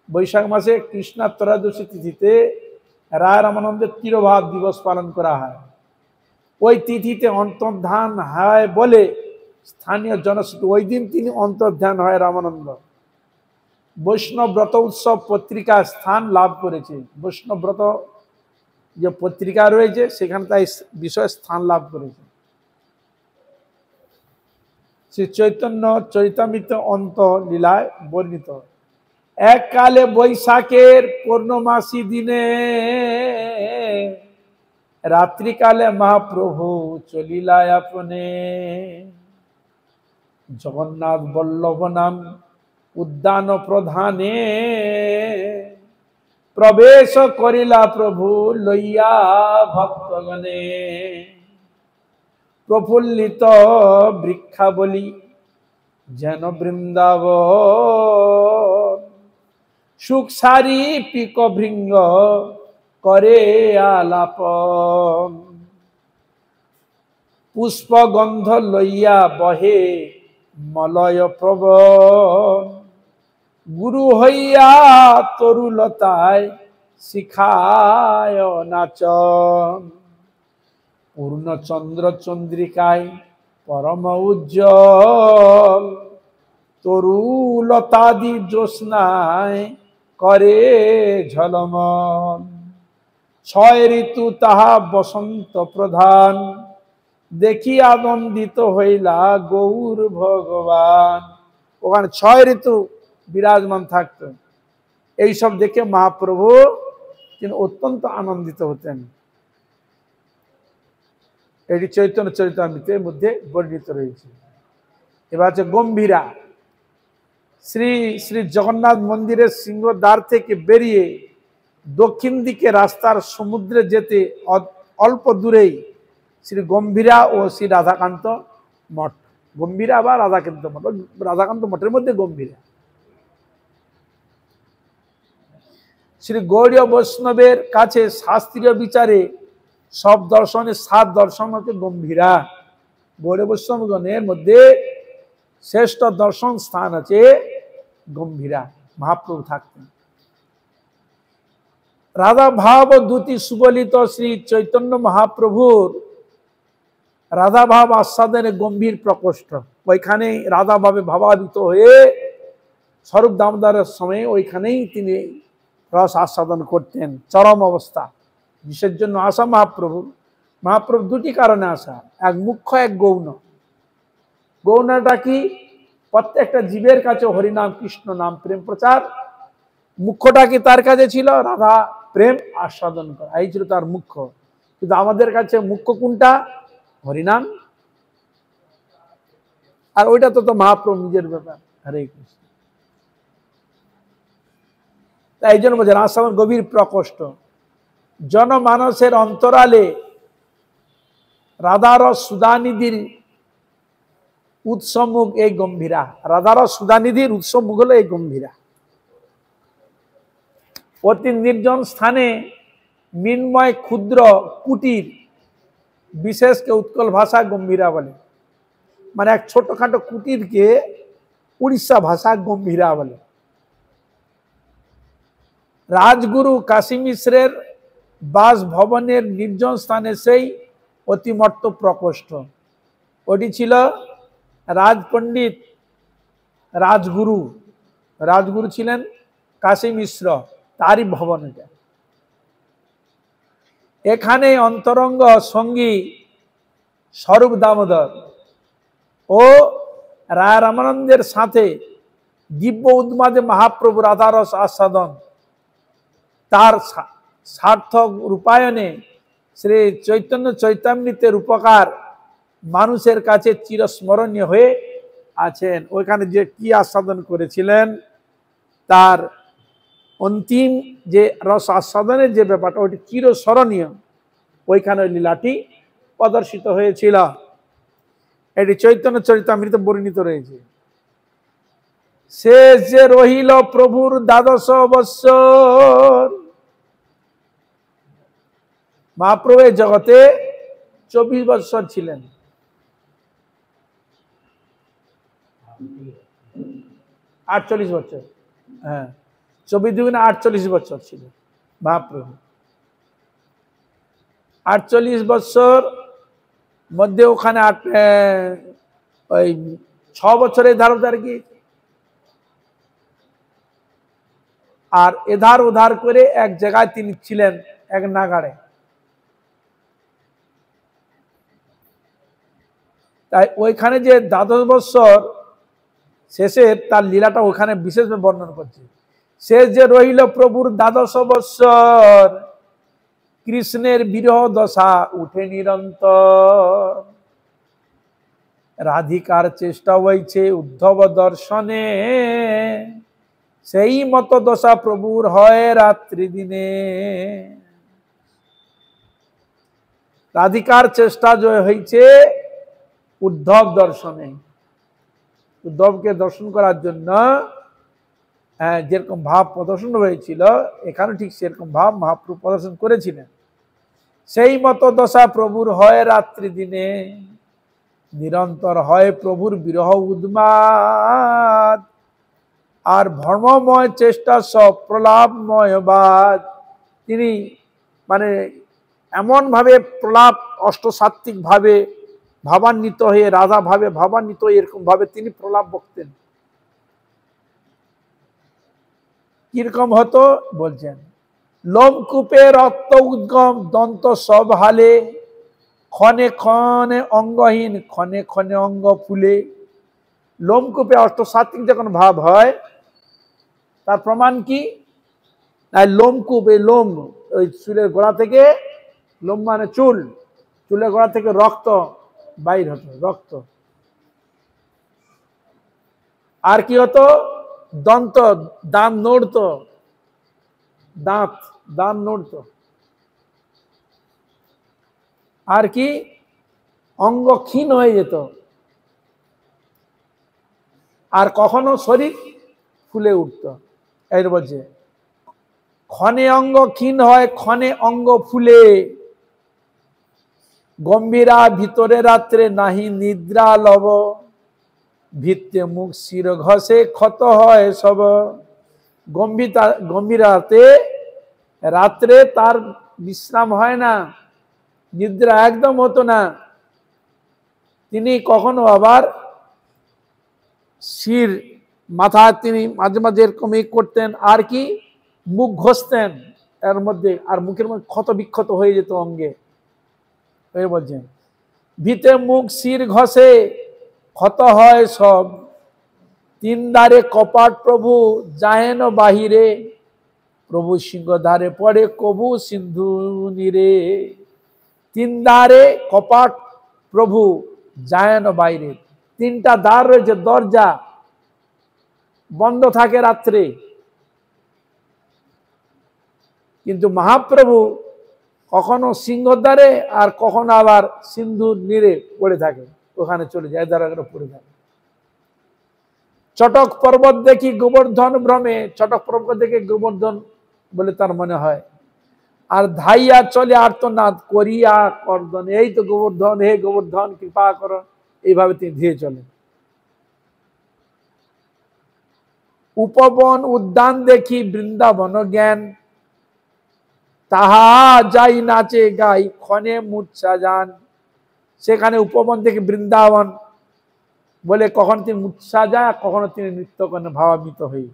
বৈশাখ মাসে কৃষ্ণা ত্রয়োদশী তিথিতে রায় রামানন্দের তিরুভাব দিবস পালন করা হয়। ওই তিথিতে অন্তর্ধান হয় বলে স্থানীয় জনশ্রুতি, ওই দিন তিনি অন্তর্ধান হয় রামানন্দ। বৈষ্ণব ব্রত উৎসব পত্রিকা স্থান লাভ করেছে, বৈষ্ণব ব্রত যে পত্রিকা রয়েছে সেখানে তাই বিষয় স্থান লাভ করেছে। শ্রী চৈতন্য চরিতামৃত অন্ত লীলায় বর্ণিত, এককালে বৈশাখের পূর্ণমাসী দিনে রাত্রিকালে মহাপ্রভু চলিলায় আপনে, জগন্নাথ বল্লভ নাম উদ্যান প্রধানে, প্রবেশ করিলা প্রভু লইয়া ভক্তগণে, প্রফুল্লিত বৃক্ষাবলী যেন বৃন্দাবন, সুখ সারি পিক ভৃঙ্গ করে আলাপন, পুষ্পগন্ধ লইয়া বহে মলয় প্রবন, গুরু হইয়া তরুলতায় শিখায় নাচন, পূর্ণচন্দ্র চন্দ্রিকায় পরম উজ্জ্বল, তরুলতাদি জ্যোৎস্নায় করে ঝলমন, 6 ঋতু তাহা বসন্ত প্রধান, দেখি আনন্দিত হইলা গৌর ভগবান। ওখানে 6 ঋতু বিরাজমান থাকতো, এইসব দেখে মহাপ্রভু তিনি অত্যন্ত আনন্দিত হতেন। এটি চৈতন্য চরিতামৃতের মধ্যে বর্ণিত রয়েছে। এবার হচ্ছে গম্ভীরা। শ্রী শ্রী জগন্নাথ মন্দিরের সিংহদ্বার থেকে বেরিয়ে দক্ষিণ দিকে রাস্তার সমুদ্রে যেতে অল্প দূরেই শ্রী গম্ভীরা ও শ্রী রাধাকান্ত মঠ। গম্ভীরা বা রাধাকান্ত মঠ, রাধাকান্ত মঠের মধ্যে গম্ভীরা। শ্রী গৌড়ীয় বৈষ্ণবের কাছে শাস্ত্রীয় বিচারে সব দর্শনের 7 দর্শন হচ্ছে গম্ভীরা। গৌড়ীয় বৈষ্ণবগণের মধ্যে শ্রেষ্ঠ দর্শন স্থান আছে গম্ভীরা, মহাপ্রভু থাকতেন। রাধা ভাব দ্যুতি সুবলিত শ্রী চৈতন্য মহাপ্রভুর রাধা ভাব আস্বাদনের গম্ভীর প্রকোষ্ঠ, ওইখানে রাধা ভাবে ভাবাবিত হয়ে স্বরূপ দামোদরের সময় ওইখানেই তিনি রস আস্বাদন করতেন। চরম অবস্থা, যিশের জন্য আসা মহাপ্রভু 2টি কারণে আসা, এক মুখ্য এক গৌণ। গৌণটা কি? প্রত্যেকটা জীবের কাছে হরিনাম কৃষ্ণ নাম প্রেম প্রচার। মুখ্যটা কি তার কাছে ছিল? রাধা প্রেম আস্বাদন করা, এই ছিল তার মুখ্য। কিন্তু আমাদের কাছে মুখ্য কোনটা? হরিনাম। আর ওইটা তো মহাপ্রভু নিজের ব্যাপার। হরে কৃষ্ণ। তাই এই জন্য বলছে রাজসাধন গভীর প্রকোষ্ঠ, জনমানসের অন্তরালে রাধারস সুধানিধির উৎসমুখ এই গম্ভীরা। রাধারস সুধানিধির উৎসমুখ হলো এই গম্ভীরা। অতি নির্জন স্থানে মিন্ময় ক্ষুদ্র কুটির বিশেষকে উৎকল ভাষা গম্ভীরা বলে। মানে এক ছোটখাটো কুটিরকে উড়িষ্যা ভাষা গম্ভীরা বলে। রাজগুরু কাশী মিশ্রের বাসভবনের নির্জন স্থানে সেই অতিমর্ত প্রকোষ্ঠ, ওটি ছিল রাজপণ্ডিত রাজগুরু, রাজগুরু ছিলেন কাশী মিশ্র, তারই ভবন এটা। এখানে অন্তরঙ্গ সঙ্গী স্বরূপ দামোদর ও রায় রামানন্দের সাথে দিব্য উন্মাদে মহাপ্রভু রাধারস আস্বাদন, তার সার্থক রূপায়ণে শ্রী চৈতন্য চৈতামৃতের উপকার মানুষের কাছে চিরস্মরণীয় হয়ে আছেন। ওইখানে যে কি আস্বাদন করেছিলেন, তার অন্তিম যে রস আস্বাদনের যে ব্যাপারটা, ওটি চিরস্মরণীয়। ওইখানে ওই লীলাটি প্রদর্শিত হয়েছিল। এটি চৈতন্য চরিতামৃতে বর্ণিত রয়েছে। শেষ যে রহিল প্রভুর দ্বাদশ বৎসর, মহাপ্রভু এই জগতে 24 বৎসর ছিলেন। 48 বছর, হ্যাঁ 24 দুগুণে 48 বছর ছিলেন মহাপ্রভু। 48 বছর মধ্যে ওখানে ওই 6 বছরের ধারদার কি, আর এধার ওধার করে এক জায়গায় তিনি ছিলেন এক নাগাড়ে। তাই ওইখানে যে দ্বাদশ বৎসর শেষে তার লীলাটা ওখানে বিশেষভাবে বর্ণন করছে। শেষ যে রহিল প্রভুর দ্বাদশ বৎসর, কৃষ্ণের বিরহ দশা উঠে নিরন্তর, রাধিকার চেষ্টা হয়েছে উদ্ধব দর্শনে, সেই মত দশা প্রভুর হয় রাত্রি দিনে। রাধিকার চেষ্টা জয় হয়েছে উদ্ধব দর্শনে, উদ্ধবকে দর্শন করার জন্য যেরকম ভাব প্রদর্শন হয়েছিল, এখানে ঠিক সেরকম ভাব মহাপ্রভু প্রদর্শন করেছিলেন। সেই মতো দশা প্রভুর হয় রাত্রি দিনে, নিরন্তর হয় প্রভুর বিরহ উন্মাদ, আর ভ্রমময় চেষ্টা সব প্রলাপময় বাদ। তিনি মানে এমন ভাবে প্রলাপ অষ্টসাত্ত্বিক ভাবে ভাবান্বিত হয়ে, রাধা ভাবে ভাবান্বিত হয়ে এরকম ভাবে তিনি প্রলাপ বকতেন। কিরকম হতো বলছেন, লোমকূপে রক্ত উদ্গম দন্ত সব হালে, ক্ষণে ক্ষণে অঙ্গহীন ক্ষণে ক্ষণে অঙ্গ ফুলে। লোমকূপে অষ্টসাত্ত্বিক যখন ভাব হয়, তার প্রমাণ কি? লোমকূপ, এই লোম ওই চুলের গোড়া থেকে, লোম মানে চুল, চুলের গোড়া থেকে রক্ত বাইর হতো, রক্ত। আর কি হতো? দন্ত, দাঁত নড়তো, দাঁত নড়তো। আর কি? অঙ্গ ক্ষীণ হয়ে যেত, আর কখনো শরীর ফুলে উঠত। এই বলছে, ক্ষণে অঙ্গ ক্ষীণ হয় ক্ষণে অঙ্গ ফুলে, গম্ভীরা ভিতরে রাত্রে নাহি নিদ্রা লব, ভিত্তে মুখ শির ঘষে ক্ষত হয় সব। গম্ভীরাতে রাত্রে তার বিশ্রাম হয় না, নিদ্রা একদম হতো না। তিনি কখনো আবার শির, মাথা তিনি মাঝে মাঝে এরকম করতেন, আর কি মুখ ঘষতেন এর মধ্যে, আর মুখের মধ্যে ক্ষত বিক্ষত হয়ে যেত অঙ্গে। বলছেন, ভিতে মুখ শির ঘষে ক্ষত হয় সব, তিন দ্বারে কপাট প্রভু যাহেন বাহিরে, প্রভু সিংহ দ্বারে পড়ে কবু সিন্ধু নীরে। তিন দ্বারে কপাট প্রভু যাহেন বাইরে, তিনটা দ্বার রয়েছে, দরজা বন্ধ থাকে রাত্রে, কিন্তু মহাপ্রভু কখনো সিংহদ্বারে আর কখনো আবার সিন্ধুর নীরে পড়ে থাকে, ওখানে চলে যায়, দ্বারা পড়ে থাকে। চটক পর্বত দেখি গোবর্ধন ভ্রমে, চটক পর্বত দেখে গোবর্ধন বলে তার মনে হয়, আর ধাইয়া চলে আর্তনাদ করিয়া কর্দন, এই তো গোবর্ধন, হে গোবর্ধন কৃপা করো, এইভাবে তিনি ধীরে চলেন। উপবন উদ্যান দেখি বৃন্দাবন জ্ঞান, তাহা যাই নাচে গাই ক্ষণে মূর্ছা যান। সেখানে উপবন থেকে বৃন্দাবন বলে কখন তিনি মূর্ছা যায়, কখনো তিনি নৃত্য করেন ভাবান্বিত হই।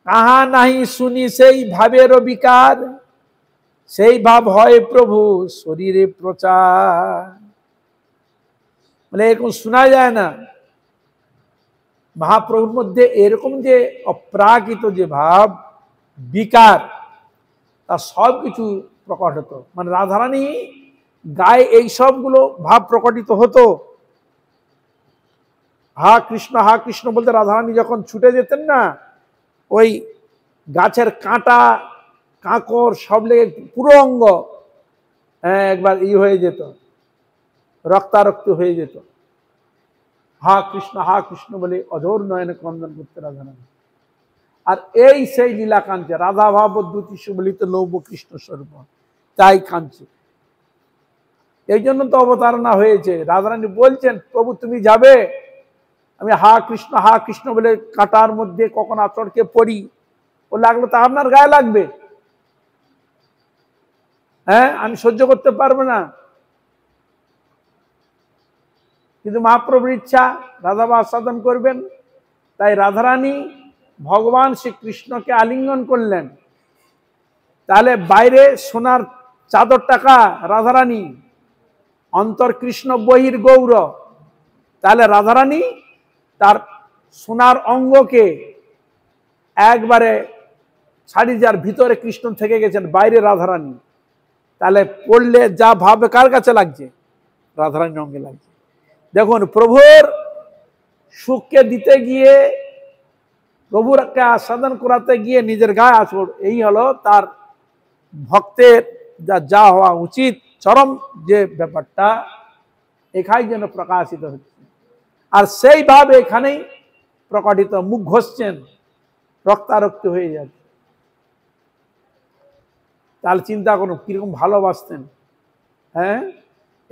কাহা নাহি শুনি সেই ভাবের বিকার, সেই ভাব হয় প্রভু শরীরে প্রচার। মানে এরকম শোনা যায় না, মহাপ্রভুর মধ্যে এরকম যে অপ্রাকৃত যে ভাব বিকার, তা সব কিছু প্রকট হতো। মানে রাধারানী গায়ে এই সবগুলো ভাব প্রকটিত হতো। হা কৃষ্ণ বলতে রাধারানী যখন ছুটে যেতেন না, ওই গাছের কাঁটা কাঁকর সব লেগে পুরো অঙ্গ একবার হয়ে যেত, রক্তারক্ত হয়ে যেত। হা কৃষ্ণ বলে অঝোর নয়নে ক্রন্দন করতে রাধারানী। আর এই সেই লীলা কাঞ্চে, রাধা ভাব দ্যুতি সুবলিত লৌব কৃষ্ণ স্বরূপ, তাই কাঞ্চে। এই জন্য তো অবতারণা হয়েছে। রাধারানী বলছেন, প্রভু তুমি যাবে, আমি হা কৃষ্ণ বলে কাঁটার মধ্যে কখন আচরকে পড়ি, ও লাগলো তা আপনার গায়ে লাগবে, হ্যাঁ আমি সহ্য করতে পারবো না। কিন্তু মহাপ্রভুর ইচ্ছা রাধাবা সাধন করবেন, তাই রাধারানী ভগবান শ্রীকৃষ্ণকে আলিঙ্গন করলেন। তাহলে বাইরে সোনার চাদর টাকা রাধারানী, অন্তর কৃষ্ণ বহির গৌর। তাহলে রাধারানী তার সোনার অঙ্গকে একবারে ছাড়ি, যার ভিতরে কৃষ্ণ থেকে গেছেন, বাইরে রাধারানী। তাহলে পড়লে যা ভাবে কার কাছে লাগছে? রাধারানীর অঙ্গে লাগছে। দেখুন, প্রভুর সুখকে দিতে গিয়ে, প্রভুরকে আস্বাদন করাতে গিয়ে নিজের গায়ে আঁচড়, এই হলো তার ভক্তের যা হওয়া উচিত। চরম যে ব্যাপারটা এখানে যেন প্রকাশিত হচ্ছে, আর সেইভাবে এখানেই প্রকটিত। মুখ ঘষছেন, রক্তারক্ত হয়ে যাচ্ছে। তাহলে চিন্তা করুন কিরকম ভালোবাসতেন। হ্যাঁ,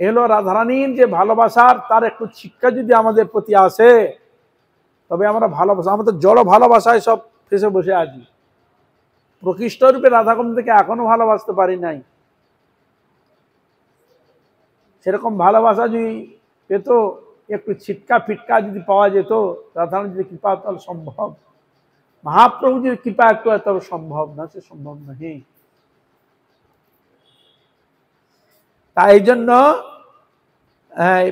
এলো রাধারানীর যে ভালোবাসার, তার একটু শিক্ষা যদি আমাদের প্রতি আসে, তবে আমরা ভালোবাসা, আমাদের জড় ভালোবাসায় সব ফেসে বসে আছি। প্রকৃষ্ট রূপে রাধাকুণ্ড থেকে এখনো ভালোবাসতে পারি নাই। সেরকম ভালোবাসা যদি পেত, একটু ছিটকা ফিটকা যদি পাওয়া যেত, রাধারানী যদি কৃপা, তাহলে সম্ভব। মহাপ্রভু যদি কৃপা একটু হয় তবে সম্ভব, না সে সম্ভব নয়। তাই এই জন্য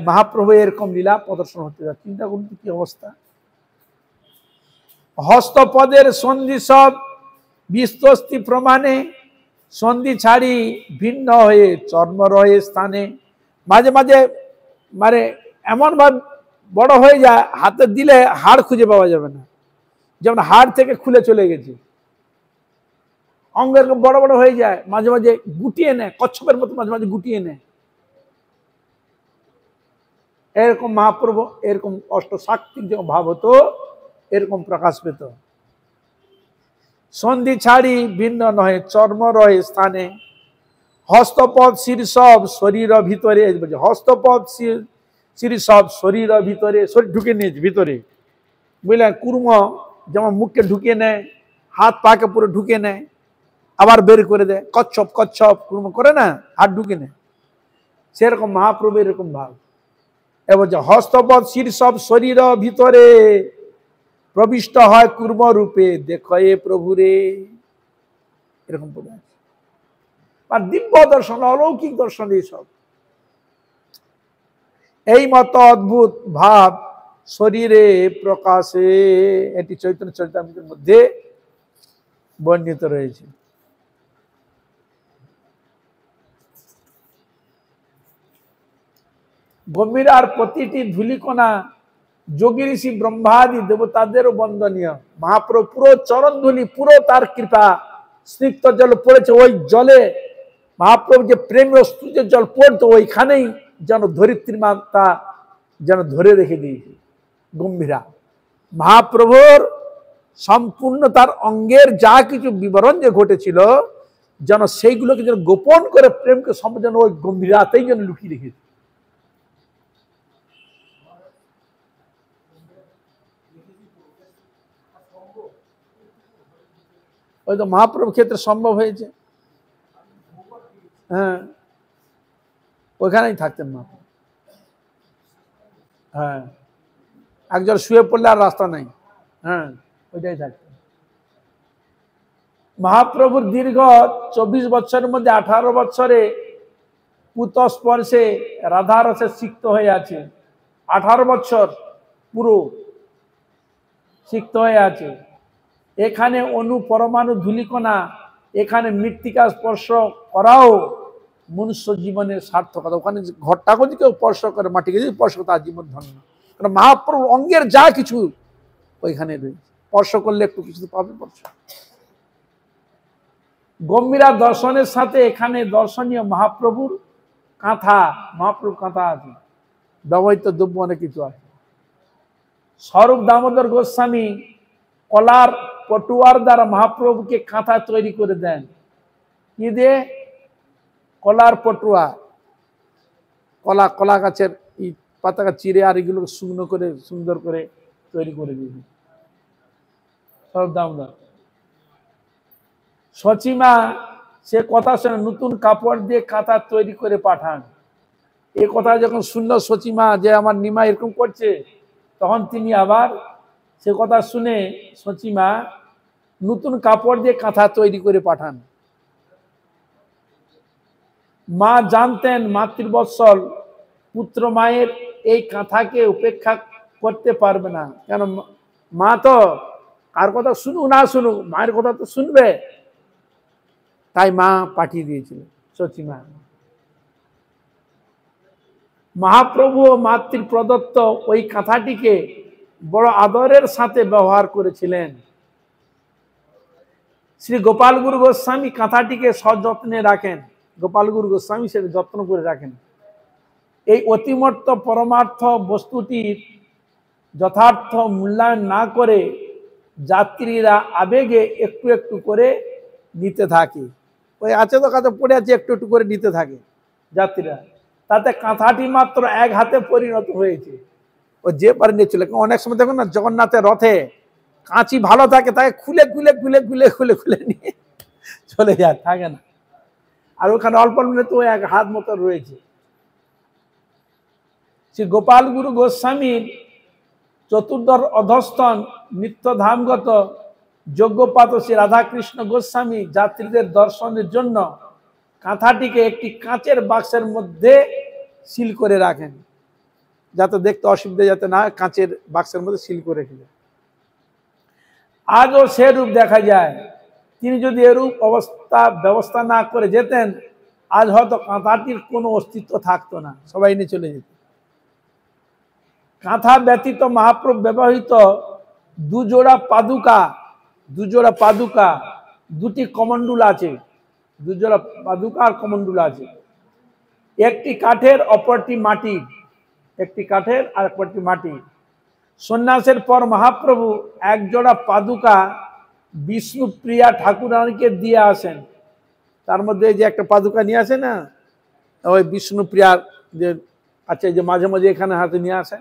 মহাপ্রভু এরকম লীলা প্রদর্শন হতে যায়। চিন্তা করুন কি অবস্থা। হস্তপদের সন্ধি সব বিস্তস্তি প্রমাণে, সন্ধি ছাড়ি ভিন্ন হয়ে চর্ম রয়ে স্থানে। মাঝে মাঝে মানে এমন ভাবে বড় হয়ে যায়, হাতে দিলে হাড় খুঁজে পাওয়া যাবে না, যেমন হাড় থেকে খুলে চলে গেছে। অঙ্গ এরকম বড় বড় হয়ে যায়, মাঝে মাঝে গুটিয়ে নেয়, কচ্ছপের মতো মাঝে মাঝে গুটিয়ে নেয়। এরকম মহাপ্রভু এরকম অষ্টসাত্ত্বিক যে ভাব হতো, এরকম প্রকাশ পেত। সন্ধি ছাড়ি ভিন্ন নহে চর্ম রহে স্থানে, হস্তপদ শীর্ষব শরীর ভিতরে। হস্তপদ শীর্ষব শরীর ভিতরে, শরীর ঢুকে নিয়েছে ভিতরে, বুঝলেন। কুর্ম যেমন মুখকে ঢুকিয়ে নেয়, হাত পাকে পুরো ঢুকে নেয়, আবার বের করে দেয়। কচ্ছপ কুর্ম করে না, হাত ঢুকে নেয়। সেরকম মহাপ্রভু এরকম ভাব। এবং যে হস্তপদ শীর্ষব শরীর ভিতরে, প্রবিষ্ট হয় কুর্ম রূপে দেখে প্রভুরে। এরকম বলে আছে। আর দিব্য দর্শন, অলৌকিক দর্শন, এইসব এই মতো অদ্ভুত ভাব শরীরে প্রকাশে। এটি চৈতন্য চরিতামৃতের মধ্যে বর্ণিত রয়েছে। গম্ভীর আর প্রতিটি ধূলিকণা যোগী ঋষি ব্রহ্মাদি দেবতাদেরও বন্দনীয়। মহাপ্রভু পুরো চরণ ধূলি, পুরো তার কৃপা স্নিগ্ধ জল পড়েছে, ওই জলে মহাপ্রভু যে প্রেম অশ্রু যে জল পড়তো ওইখানেই যেন ধরিত্রী মাতা যেন ধরে রেখে দিয়েছে গম্ভীরা। মহাপ্রভুর সম্পূর্ণ তার অঙ্গের যা কিছু বিবরণ যে ঘটেছিল যেন সেইগুলোকে যেন গোপন করে প্রেমকে যেন ওই গম্ভীরাতেই যেন লুকিয়ে রেখেছে। ওই তো মহাপ্রভুর ক্ষেত্রে সম্ভব হয়েছে। হ্যাঁ, ওইখানেই থাকতেন মহাপ্রভু। হ্যাঁ, একজন শুয়ে পড়লে আর রাস্তা নাই। হ্যাঁ, ওইটাই থাকতেন। মহাপ্রভুর দীর্ঘ 24 বছরের মধ্যে 18 বছরে পুত স্পর্শে রাধারসে সিক্ত হয়ে আছে। 18 বছর পুরো সিক্ত হয়ে আছে। এখানে অণু পরমাণু ধূলিকণা, এখানে মৃত্তিকা স্পর্শ করাও মনুষ্য জীবনের সার্থকতা। ওখানে ঘরটাকে যদি কেউ স্পর্শ করে, মাটিকে যদি স্পর্শ করে, তার জীবন ধন্য। কারণ মহাপ্রভুর অঙ্গের যা কিছু ওইখানে রয়েছে, স্পর্শ করলে একটু কিছু পাবে স্পর্শ। গম্ভীরা দর্শনের সাথে এখানে দর্শনীয় মহাপ্রভুর কাঁথা, মহাপ্রভুর কাঁথা আছে, ব্যবহৃত দ্রব্য অনেক কিছু আছে। স্বরূপ দামোদর গোস্বামী কলার পটুয়ার দ্বারা মহাপ্রভুকে কাঁথা তৈরি করে দেন। কি দিয়ে? কলার পটুয়া, কলা গাছের পাতাটা চিরে আর এগুলো শুকনো করে সুন্দর করে তৈরি করে দিয়েছে স্বরূপ দামোদর। সচিমা সে কথা শুনে নতুন কাপড় দিয়ে কাঁথা তৈরি করে পাঠান। এই কথা যখন শুনলো সচিমা যে আমার নিমা এরকম করছে, তখন তিনি আবার সে কথা শুনে সচিমা নতুন কাপড় দিয়ে কাঁথা তৈরি করে পাঠান। মা জানতেন মাতৃবৎসল পুত্র মায়ের এই কাঁথাকে উপেক্ষা করতে পারবে না, কেন মা তো কার কথা শুনুক না শুনুক মায়ের কথা তো শুনবে, তাই মা পাঠিয়ে দিয়েছিল সচিমা। মহাপ্রভু ও মাতৃ প্রদত্ত ওই কাঁথাটিকে বড় আদরের সাথে ব্যবহার করেছিলেন। শ্রী গোপাল গুরু গোস্বামী কাঁথাটিকে সযত্নে রাখেন। গোপাল গুরু গোস্বামী সেটা যত্ন করে রাখেন। এই অতিমর্ত পরমার্থ বস্তুটির যথার্থ মূল্যায়ন না করে যাত্রীরা আবেগে একটু একটু করে নিতে থাকে। ওই আছে তো কাঁথা পড়ে আছে, একটু একটু করে নিতে থাকে যাত্রীরা। তাতে কাঁথাটি মাত্র এক হাতে পরিণত হয়েছে। ও যে পারে নিয়েছিল। অনেক সময় দেখুন না জগন্নাথের রথে কাঁচি ভালো থাকে, তাকে খুলে খুলে খুলে খুলে খুলে খুলে নিয়ে চলে যায়, থাকে না। আর ওখানে অল্প তো এক হাত মতো রয়েছে। শ্রী গোপাল গুরু গোস্বামীর চতুর্দশ অধস্তন নিত্যধামগত যজ্ঞপাত শ্রী রাধাকৃষ্ণ গোস্বামী যাত্রীদের দর্শনের জন্য কাঁথাটিকে একটি কাঁচের বাক্সের মধ্যে সিল করে রাখেন, যাতে দেখতে অসুবিধা যাতে না, কাঁচের বাক্সের মধ্যে সিল করে রেখে। আজও সে রূপ দেখা যায়। তিনি যদি এরূপ ব্যবস্থা না করে যেতেন, আজ হয়তো কাঁথাটির কোনো অস্তিত্ব থাকতো না, সবাই নিয়ে চলে যেত। কাঁথা ব্যতীত মহাপ্রভু ব্যবহৃত দুজোড়া পাদুকা, দুটি কমণ্ডুল আছে, দুজোড়া পাদুকা আর কমণ্ডুল আছে। একটি কাঠের অপরটি মাটির, একটি কাঠের আর অপরটি মাটির। সন্ন্যাসের পর মহাপ্রভু এক জোড়া পাদুকা বিষ্ণুপ্রিয়া ঠাকুরানীকে দিয়ে আসেন। তার মধ্যে যে একটা পাদুকা নিয়ে আসে না, ওই বিষ্ণুপ্রিয়ার যে আছে, যে মাঝে মাঝে এখানে হাতে নিয়ে আসে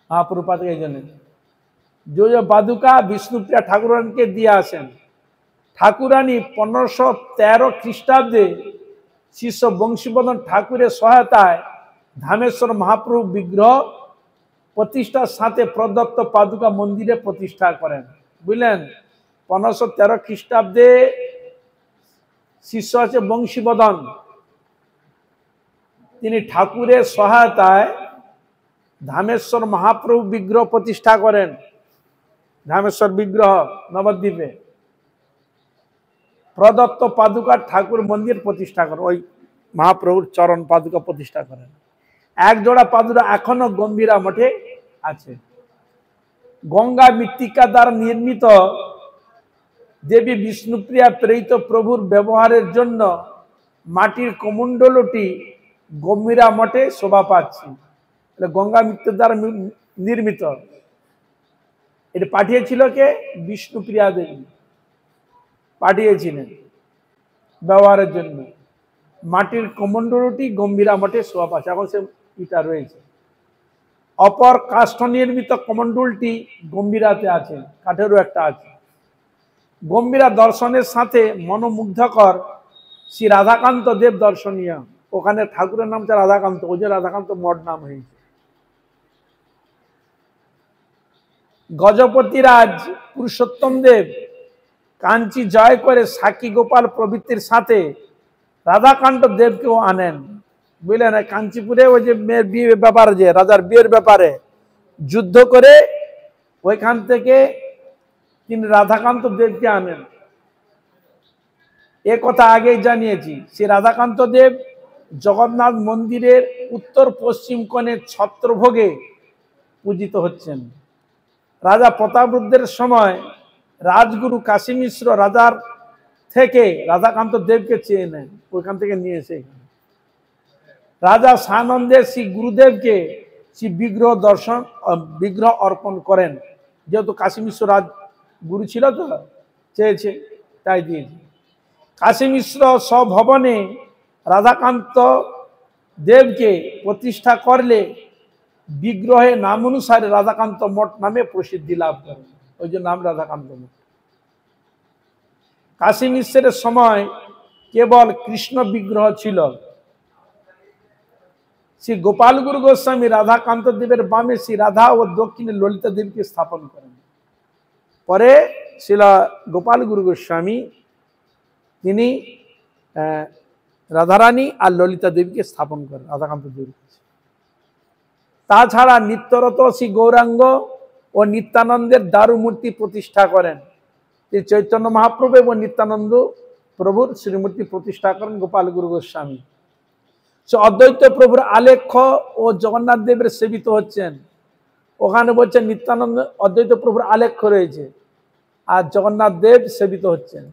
মহাপ্রভু পাদুকা। এই জন্য যে পাদুকা বিষ্ণুপ্রিয়া ঠাকুরানীকে দিয়ে আসেন। ঠাকুরানী 1513 খ্রিস্টাব্দে শিষ্য বংশীবদন ঠাকুরের সহায়তায় ধামেশ্বর মহাপ্রভু বিগ্রহ প্রতিষ্ঠার সাথে প্রদত্ত পাদুকা মন্দিরে প্রতিষ্ঠা করেন। বুঝলেন, 1513 খ্রিস্টাব্দে শিষ্য আছে বংশীবদন, তিনি ঠাকুরের সহায়তায় ধামেশ্বর মহাপ্রভু বিগ্রহ প্রতিষ্ঠা করেন। ধামেশ্বর বিগ্রহ নবদ্বীপে প্রদত্ত পাদুকা ঠাকুর মন্দির প্রতিষ্ঠা করেন, ওই মহাপ্রভুর চরণ পাদুকা প্রতিষ্ঠা করেন। এক জোড়া পাদুকা এখনো গম্ভীরা মঠে আছে। গঙ্গা মৃত্তিকা দ্বারা নির্মিত দেবী বিষ্ণুপ্রিয়া প্রেরিত প্রভুর ব্যবহারের জন্য মাটির কমণ্ডলটি গম্ভীরা মঠে শোভা পাচ্ছে। গঙ্গা মিত্রের দ্বারা নির্মিত। এটা পাঠিয়েছিল কে? বিষ্ণুপ্রিয়া দেবী পাঠিয়েছিলেন ব্যবহারের জন্য। মাটির কমণ্ডলটি গম্ভীরা মঠে শোভা পাচ্ছে, এখন সে ইটা রয়েছে। অপর কাষ্ঠ নির্মিত কমণ্ডলটি গম্ভীরাতে আছে, কাঠেরও একটা আছে। গম্ভীরা দর্শনের সাথে মনোমুগ্ধকর শ্রী রাধাকান্ত দেব দর্শনীয়। ওখানে ঠাকুরের নাম হচ্ছে রাধাকান্ত, ওই যে রাধাকান্ত মঠ নাম হয়েছে। গজপতিরাজ পুরুষোত্তম দেব কাঞ্চি জয় করে সাক্ষী গোপাল প্রভৃতির সাথে রাধাকান্ত দেবকেও আনেন, বুঝলেন। কাঞ্চিপুরে ওই যে মেয়ের বিয়ের ব্যাপারে, যে রাজার বিয়ের ব্যাপারে যুদ্ধ করে ওইখান থেকে তিনি রাধাকান্ত দেবকে আনেন। এ কথা আগেই জানিয়েছি। শ্রী রাধাকান্ত দেব জগন্নাথ মন্দিরের উত্তর পশ্চিম কোণে ছত্রভোগে পূজিত হচ্ছেন। রাজা প্রতাপরুদ্রের সময় রাজগুরু কাশী মিশ্র রাজার থেকে রাধাকান্ত দেবকে চেয়ে নেন, ওইখান থেকে নিয়ে এসে রাজা সানন্দে শ্রী গুরুদেবকে শ্রী বিগ্রহ অর্পণ করেন। যেহেতু কাশী মিশ্র রাজ গুরু ছিল তো, চেয়েছে তাই দিয়েছে। কাশী মিশ্র স্বভবনে রাধাকান্ত দেবকে প্রতিষ্ঠা করলে বিগ্রহের নাম অনুসারে রাধাকান্ত মঠ নামে প্রসিদ্ধি লাভ করে, ওই যে নাম রাধাকান্ত মঠ। কাশী মিশ্রের সময় কেবল কৃষ্ণ বিগ্রহ ছিল। শ্রী গোপাল গুরু গোস্বামী রাধাকান্ত দেবের বামে শ্রী রাধা ও দক্ষিণে ললিতা দেবীকে স্থাপন করেন। পরে শিলা গোপাল গুরু গোস্বামী তিনি রাধারানী আর ললিতা দেবীকে স্থাপন করেন রাধাকান্ত দেবীর কাছে। তাছাড়া নিত্যরত শ্রী গৌরাঙ্গ ও নিত্যানন্দের দারু মূর্তি প্রতিষ্ঠা করেন। চৈতন্য মহাপ্রভু এবং নিত্যানন্দ প্রভুর শ্রীমূর্তি প্রতিষ্ঠা করেন গোপাল গুরু গোস্বামী। অদ্বৈত প্রভুর আলেখ্য ও জগন্নাথ দেবের সেবিত হচ্ছেন। ওখানে বলছেন নিত্যানন্দ অদ্বৈত প্রভুর আলেখ্য রয়েছে আর জগন্নাথ দেব সেবিত হচ্ছেন।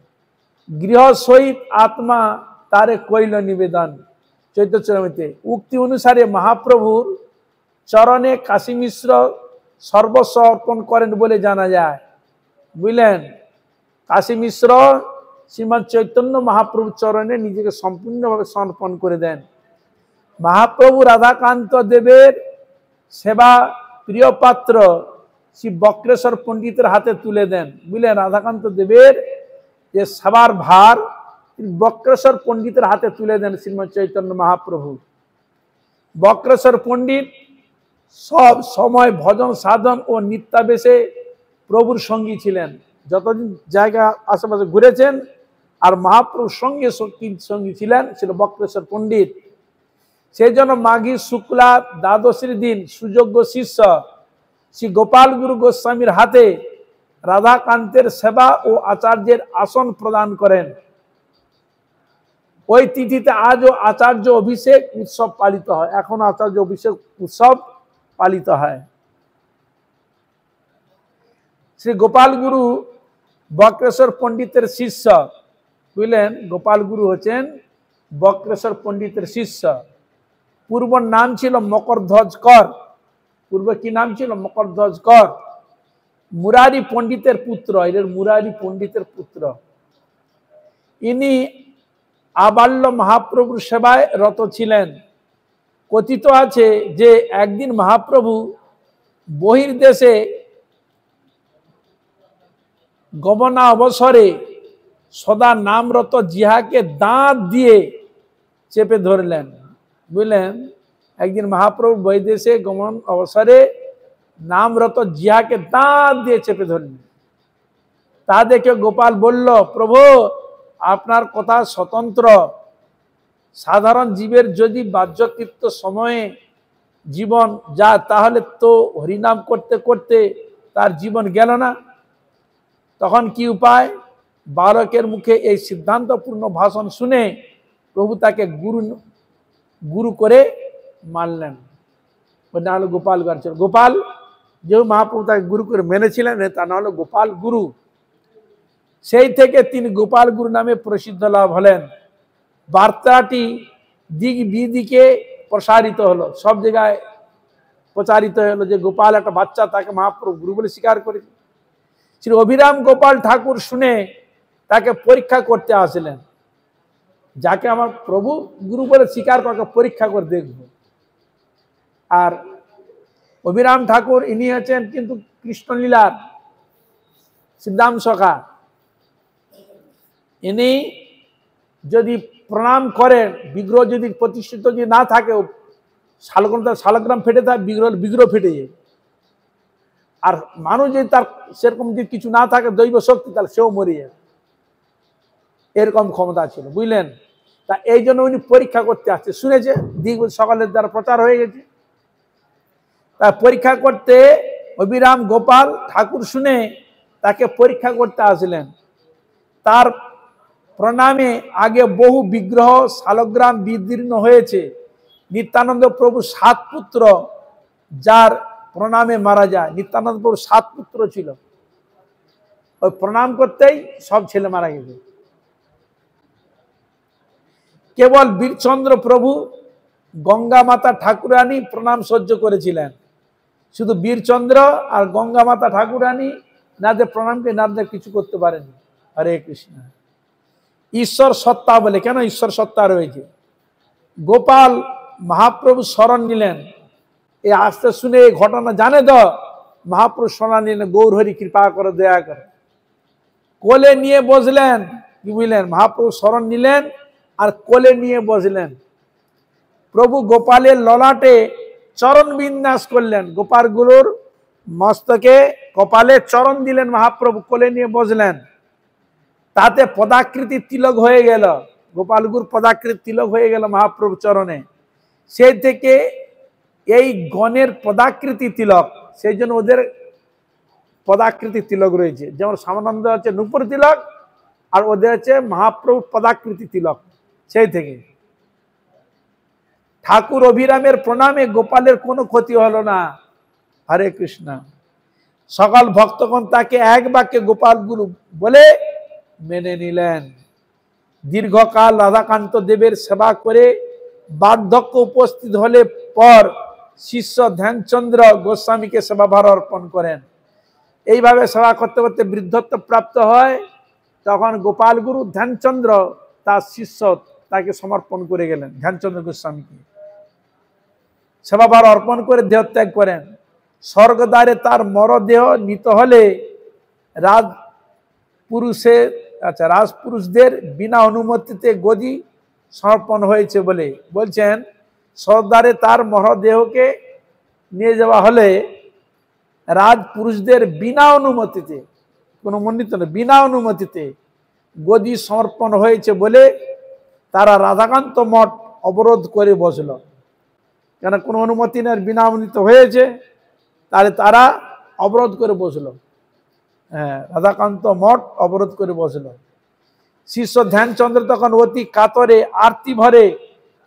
গৃহ সহিত আত্মা তারে কইল নিবেদন, চৈতন্যচরিতে উক্তি অনুসারে মহাপ্রভুর চরণে কাশী মিশ্র সর্বস্ব অর্পণ করেন বলে জানা যায়, বুঝলেন। কাশী মিশ্র শ্রীমৎ চৈতন্য মহাপ্রভুর চরণে নিজেকে সম্পূর্ণভাবে সমর্পণ করে দেন। মহাপ্রভু রাধাকান্ত দেবের সেবা প্রিয় পাত্র শ্রী বক্রেশ্বর পণ্ডিতের হাতে তুলে দেন, বুঝলেন। রাধাকান্ত দেবের যে সেবার ভার বক্রেশ্বর পণ্ডিতের হাতে তুলে দেন শ্রীমৎ চৈতন্য মহাপ্রভু। বক্রেশ্বর পণ্ডিত সব সময় ভজন সাধন ও নিত্যাবেশে প্রভুর সঙ্গী ছিলেন। যতদিন জায়গা আশেপাশে ঘুরেছেন আর মহাপ্রভুর সঙ্গে সঙ্গী ছিলেন ছিল বক্রেশ্বর পণ্ডিত। সেই জন্য মাঘী শুক্লা দ্বাদশীর দিন সুযোগ্য শিষ্য শ্রী গোপাল গুরু গোস্বামীর হাতে রাধাকান্তের সেবা ও আচার্যের আসন প্রদান করেন। ওই তিথিতে আজও আচার্য অভিষেক উৎসব পালিত হয়, এখন আচার্য অভিষেক উৎসব পালিত হয়। শ্রী গোপাল গুরু বক্রেশ্বর পণ্ডিতের শিষ্য, বুঝলেন। গোপাল গুরু হচ্ছেন বক্রেশ্বর পণ্ডিতের শিষ্য। পূর্ব নাম ছিল মকরধ্বজ কর। পূর্বে কি নাম ছিল? মকরধ্বজ কর। মুরারি পণ্ডিতের পুত্র, এর মুরারি পণ্ডিতের পুত্র। ইনি আবাল্য মহাপ্রভুর সেবায় রত ছিলেন। কথিত আছে যে একদিন মহাপ্রভু বহির্দেশে গমনা অবসরে সদা নামরত জিহাকে দাঁত দিয়ে চেপে ধরলেন, বুঝলেন। একদিন মহাপ্রভু বহির্দেশে গমন অবসরে নামরত জিহাকে দাঁত দিয়ে চেপে ধরলেন। তা দেখে গোপাল বলল, প্রভু আপনার কথা স্বতন্ত্র। সাধারণ জীবের যদি বাহ্যকৃত্য সময়ে জীবন যায় তাহলে তো হরিনাম করতে করতে তার জীবন গেল না। তখন কি উপায়? বালকের মুখে এই সিদ্ধান্তপূর্ণ ভাষণ শুনে প্রভু তাকে গুরু করে মানলেন। না হলো গোপাল গার্জন। গোপাল যে মহাপ্রভু তাকে গুরু করে মেনেছিলেন, তা না হলো গোপাল গুরু। সেই থেকে তিনি গোপাল গুরু নামে প্রসিদ্ধ লাভ হলেন। বার্তাটি দিক বিদিকে প্রসারিত হলো, সব জায়গায় প্রচারিত হলো যে গোপাল একটা বাচ্চা, তাকে মহাপ্রভু গুরু বলে স্বীকার করেছে। শ্রী অভিরাম গোপাল ঠাকুর শুনে তাকে পরীক্ষা করতে আসলেন, যাকে আমার প্রভু গুরু বলে স্বীকার করে পরীক্ষা করে দেখব। আর অভিরাম ঠাকুর ইনি হচ্ছেন কিন্তু কৃষ্ণলীলার সিদ্ধাম সখা। ইনি যদি প্রণাম করেন, বিগ্রহ যদি প্রতিষ্ঠিত যদি না থাকে, শালগ্রাম ফেটে থাকে, বিগ্রহ ফেটে যায়। আর মানুষ যদি তার সেরকম যদি কিছু না থাকে দৈব শক্তি, তাহলে সেও মরে যায়, এরকম ক্ষমতা ছিল, বুঝলেন। তা এই জন্য উনি পরীক্ষা করতে আসছে, শুনেছে দিক সকালের দ্বারা প্রচার হয়ে গেছে। তা পরীক্ষা করতে অভিরাম গোপাল ঠাকুর শুনে তাকে পরীক্ষা করতে আসলেন। তার প্রণামে আগে বহু বিগ্রহ শালগ্রাম বিদীর্ণ হয়েছে। নিত্যানন্দ প্রভু 7 পুত্র, যার প্রণামে মারা যায়। নিত্যানন্দ প্রভু 7 পুত্র ছিল, ওই প্রণাম করতেই সব ছেলে মারা গেছে। কেবল বীরচন্দ্র প্রভু গঙ্গা মাতা ঠাকুরানী প্রণাম সহ্য করেছিলেন। শুধু বীরচন্দ্র আর গঙ্গা মাতা ঠাকুরানী নাদের প্রণামকে নাদের কিছু করতে পারেনি। হরে কৃষ্ণ। ঈশ্বর সত্তা বলে, কেন ঈশ্বর সত্তা রয়েছে। গোপাল মহাপ্রভু শরণ নিলেন, এই আসতে শুনে এই ঘটনা জানে তো মহাপ্রভু শরণ নিলেন, গৌর হরি কৃপা করে, দয়া করে। কোলে নিয়ে বসলেন, কি বুঝলেন, মহাপ্রভু শরণ নিলেন আর কোলে নিয়ে বসলেন। প্রভু গোপালের ললাটে চরণ বিন্যাস করলেন, গোপাল গুরুর মস্তকে কপালে চরণ দিলেন, মহাপ্রভু কোলে নিয়ে বসলেন। তাতে পদাকৃতি তিলক হয়ে গেল, গোপাল গুরু পদাকৃতি তিলক হয়ে গেল মহাপ্রভু চরণে। সেই থেকে এই গণের পদাকৃতি তিলক, সেই জন্য ওদের পদাকৃতি তিলক রয়েছে। যেমন শ্যামানন্দ হচ্ছে নূপুর তিলক, আর ওদের হচ্ছে মহাপ্রভু পদাকৃতি তিলক। সেই থেকে ঠাকুর অভিরামের প্রণামে গোপালের কোনো ক্ষতি হলো না। হরে কৃষ্ণ। সকল ভক্তগণ তাকে এক বাক্যে গোপাল গুরু বলে মেনে নিলেন। দীর্ঘকাল রাধাকান্ত দেবের সেবা করে বার্ধক্য উপস্থিত হলে পর শিষ্য ধ্যানচন্দ্র গোস্বামীকে সেবাভার অর্পণ করেন। এইভাবে সেবা করতে করতে বৃদ্ধত্ব প্রাপ্ত হয়। তখন গোপাল গুরু ধ্যানচন্দ্র তার শিষ্য তাকে সমর্পণ করে গেলেন, ধ্যানচন্দ্র গোস্বামীকে সেবাভার অর্পণ করে দেহত্যাগ করেন। স্বর্গদ্বারে তার মরদেহ নিত হলে রাজপুরুষদের বিনা অনুমতিতে গদি সমর্পণ হয়েছে বলে বলছেন। স্বর্গদ্বারে তার মরদেহকে নিয়ে যাওয়া হলে রাজপুরুষদের বিনা অনুমতিতে, কোনো মন্ডিত না, বিনা অনুমতিতে গদি সমর্পণ হয়েছে বলে তারা রাধাকান্ত মঠ অবরোধ করে বসল। কেন কোনো অনুমতি নেই, বিনা অনুমতি হয়েছে, তাহলে তারা অবরোধ করে বসলো। হ্যাঁ, রাধাকান্ত মঠ অবরোধ করে বসলো। শিষ্য ধ্যানচন্দ্র তখন অতি কাতরে আরতি ভরে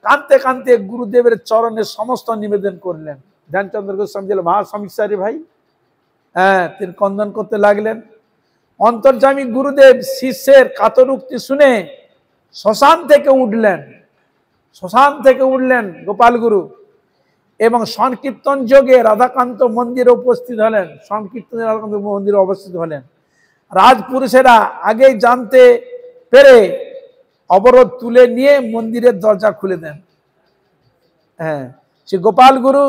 কাঁদতে কাঁদতে গুরুদেবের চরণে সমস্ত নিবেদন করলেন। ধ্যানচন্দ্র গোস্বামী মহাসমীক্ষারী ভাই, হ্যাঁ, তিনি কন্দন করতে লাগলেন। অন্তর্যামী গুরুদেব শিষ্যের কাতরোক্তি শুনে শ্মশান থেকে উঠলেন গোপাল গুরু এবং সংকীর্তন যোগে রাধাকান্ত মন্দিরে উপস্থিত হলেন। সংকীর্তনে রাধাকান্ত মন্দিরে উপস্থিত হলেন। রাজপুরুষেরা আগেই জানতে পেরে অবরোধ তুলে নিয়ে মন্দিরের দরজা খুলে দেন। হ্যাঁ, সে গোপাল গুরু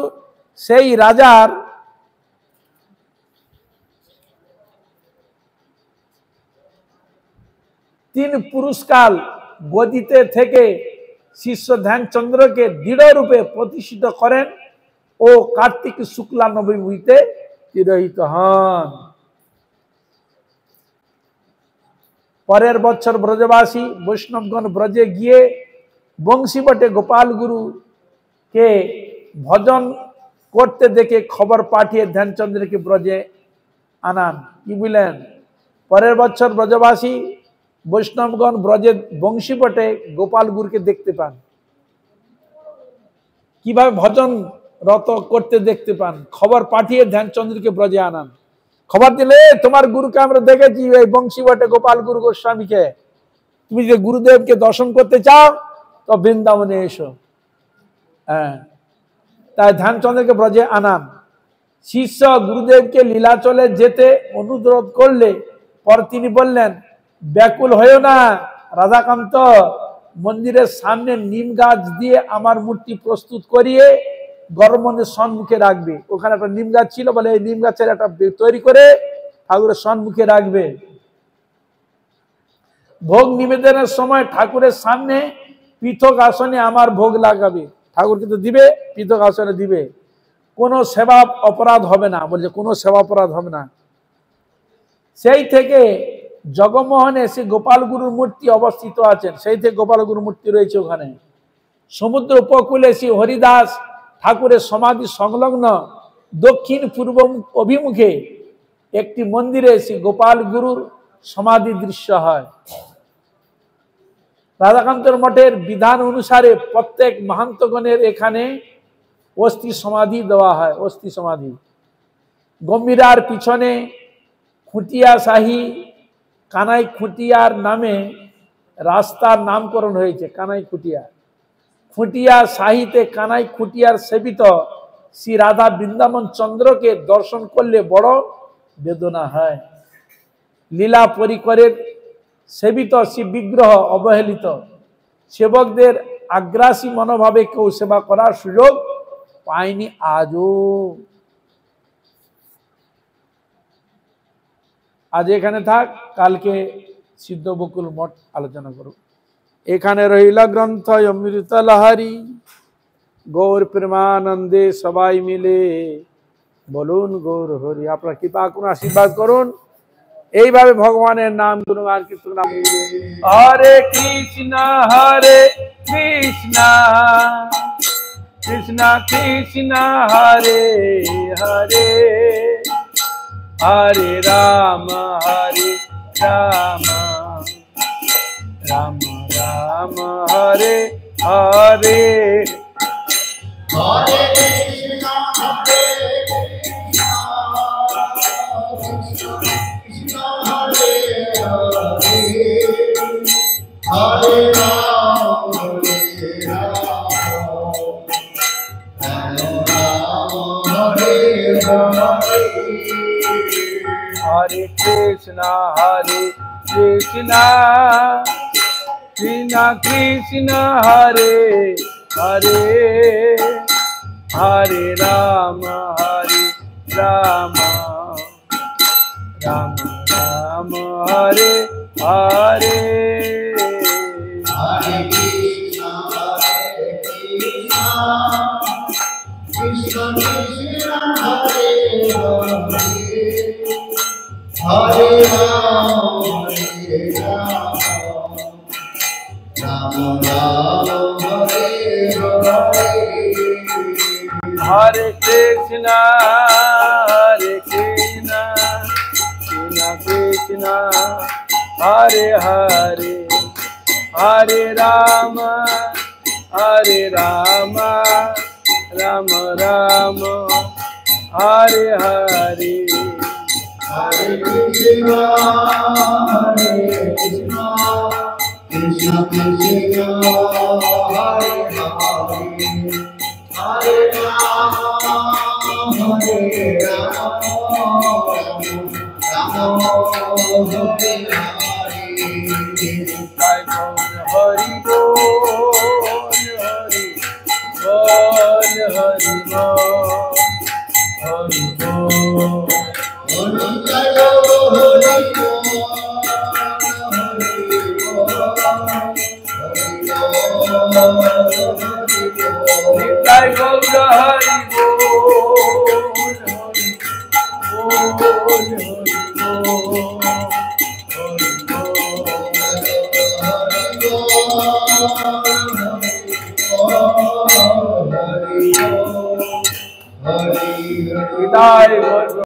সেই রাজার তিন পুরস্কার গদিতে থেকে শিষ্য ধ্যানচন্দ্রকে দৃঢ় রূপে প্রতিষ্ঠিত করেন ও কার্তিক শুক্লা নবমীতে তিরোহিত হন। পরের বছর ব্রজবাসী বৈষ্ণবগণ ব্রজে গিয়ে বংশীবটে গোপাল গুরুকে ভজন করতে দেখে খবর পাঠিয়ে ধ্যানচন্দ্রকে ব্রজে আনান। কি বুঝলেন, পরের বছর ব্রজবাসী বৈষ্ণবগণ ব্রজে বংশীবটে গোপাল গুরুকে দেখতে পান। কিভাবে ভজন রত করতে দেখতে পান, খবর পাঠিয়ে ধ্যানচন্দ্রকে ব্রজে আনান। খবর দিলে তোমার গুরুকে আমরা দেখেছি, এই বংশী বটে গোপাল গুরু গোস্বামীকে, তুমি যে গুরুদেবকে দর্শন করতে চাও তো বৃন্দাবনে এসো। হ্যাঁ, তাই ধ্যানচন্দ্রকে ব্রজে আনান। শিষ্য গুরুদেবকে লীলাচলে যেতে অনুরোধ করলে পর তিনি বললেন, ব্যাকুল হয়েও না রাধাকান্ত, মন্দিরের সামনে নিম গাছ দিয়ে আমার মূর্তি প্রস্তুত করিয়ে গর্ভমন্দির সম্মুখে রাখবে। ওখানে একটা নিম গাছ ছিল, বলে এই নিম গাছের একটা তৈরি করে ঠাকুরের সম্মুখে রাখবে। ভোগ নিবেদনের সময় ঠাকুরের সামনে পৃথক আসনে আমার ভোগ লাগাবে। ঠাকুর কিন্তু দিবে, পৃথক আসনে দিবে। কোনো সেবা অপরাধ হবে না, বলছে কোনো সেবা অপরাধ হবে না। সেই থেকে জগমোহনে সে গোপাল গুরুর মূর্তি অবস্থিত আছেন, সেই থেকে গোপাল গুরুর মূর্তি রয়েছে ওখানে। সমুদ্র উপকূলে শ্রী হরিদাস ঠাকুরের সমাধি সংলগ্ন দক্ষিণ পূর্ব অভিমুখে একটি মন্দিরে শ্রী গোপাল গুরুর সমাধি দৃশ্য হয়। রাধাকান্তর মঠের বিধান অনুসারে প্রত্যেক মহান্তগণের এখানে অস্থি সমাধি দেওয়া হয়, অস্থি সমাধি। গম্ভীরার পিছনে খুঁটিয়া শাহী কানাই খুঁটিয়ার নামে রাস্তার নামকরণ হয়েছে, কানাই খুঁটিয়া। খুঁটিয়া শাহীতে কানাই খুঁটিয়ার সেবিত শ্রী রাধা বৃন্দাবন চন্দ্রকে দর্শন করলে বড় বেদনা হয়। লীলা পরিকরের সেবিত শ্রী বিগ্রহ অবহেলিত, সেবকদের আগ্রাসী মনোভাবে কেউ সেবা করার সুযোগ পায়নি আজও। আজ এখানে থাক, কালকে সিদ্ধ বকুল মঠ আলোচনা করব। এখানে রইল গ্রন্থ অমৃত লহরী, গৌর প্রেমানন্দে সবাই মিলে বলুন গৌর হরি। আপনারা কৃপা করুন, আশীর্বাদ করুন, এইভাবে ভগবানের নাম গুণগান কীর্তন। হরে কৃষ্ণ কৃষ্ণ কৃষ্ণ হরে হরে, হরে রাম রাম রাম রাম হরে হরে। হরে কৃষ্ণ কৃষ্ণ হরে হরে, হরে রাম হরে হরে। हरे कृष्णा कृष्णा कृष्णा हरे हरे, हरे राम राम राम राम हरे हरे। हरे कृष्णा कृष्णा कृष्णा हरे हरे, हरे राम राम राम हरे हरे। हरे कृष्णा कृष्णा कृष्णा हरे हरे, हरे राम राम राम हरे हरे। हरे कृष्णा कृष्णा कृष्णा हरे हरे, हरे राम राम हरे हरे। हरि बोल हरि बोल हरि बोल हरि बोल। Hare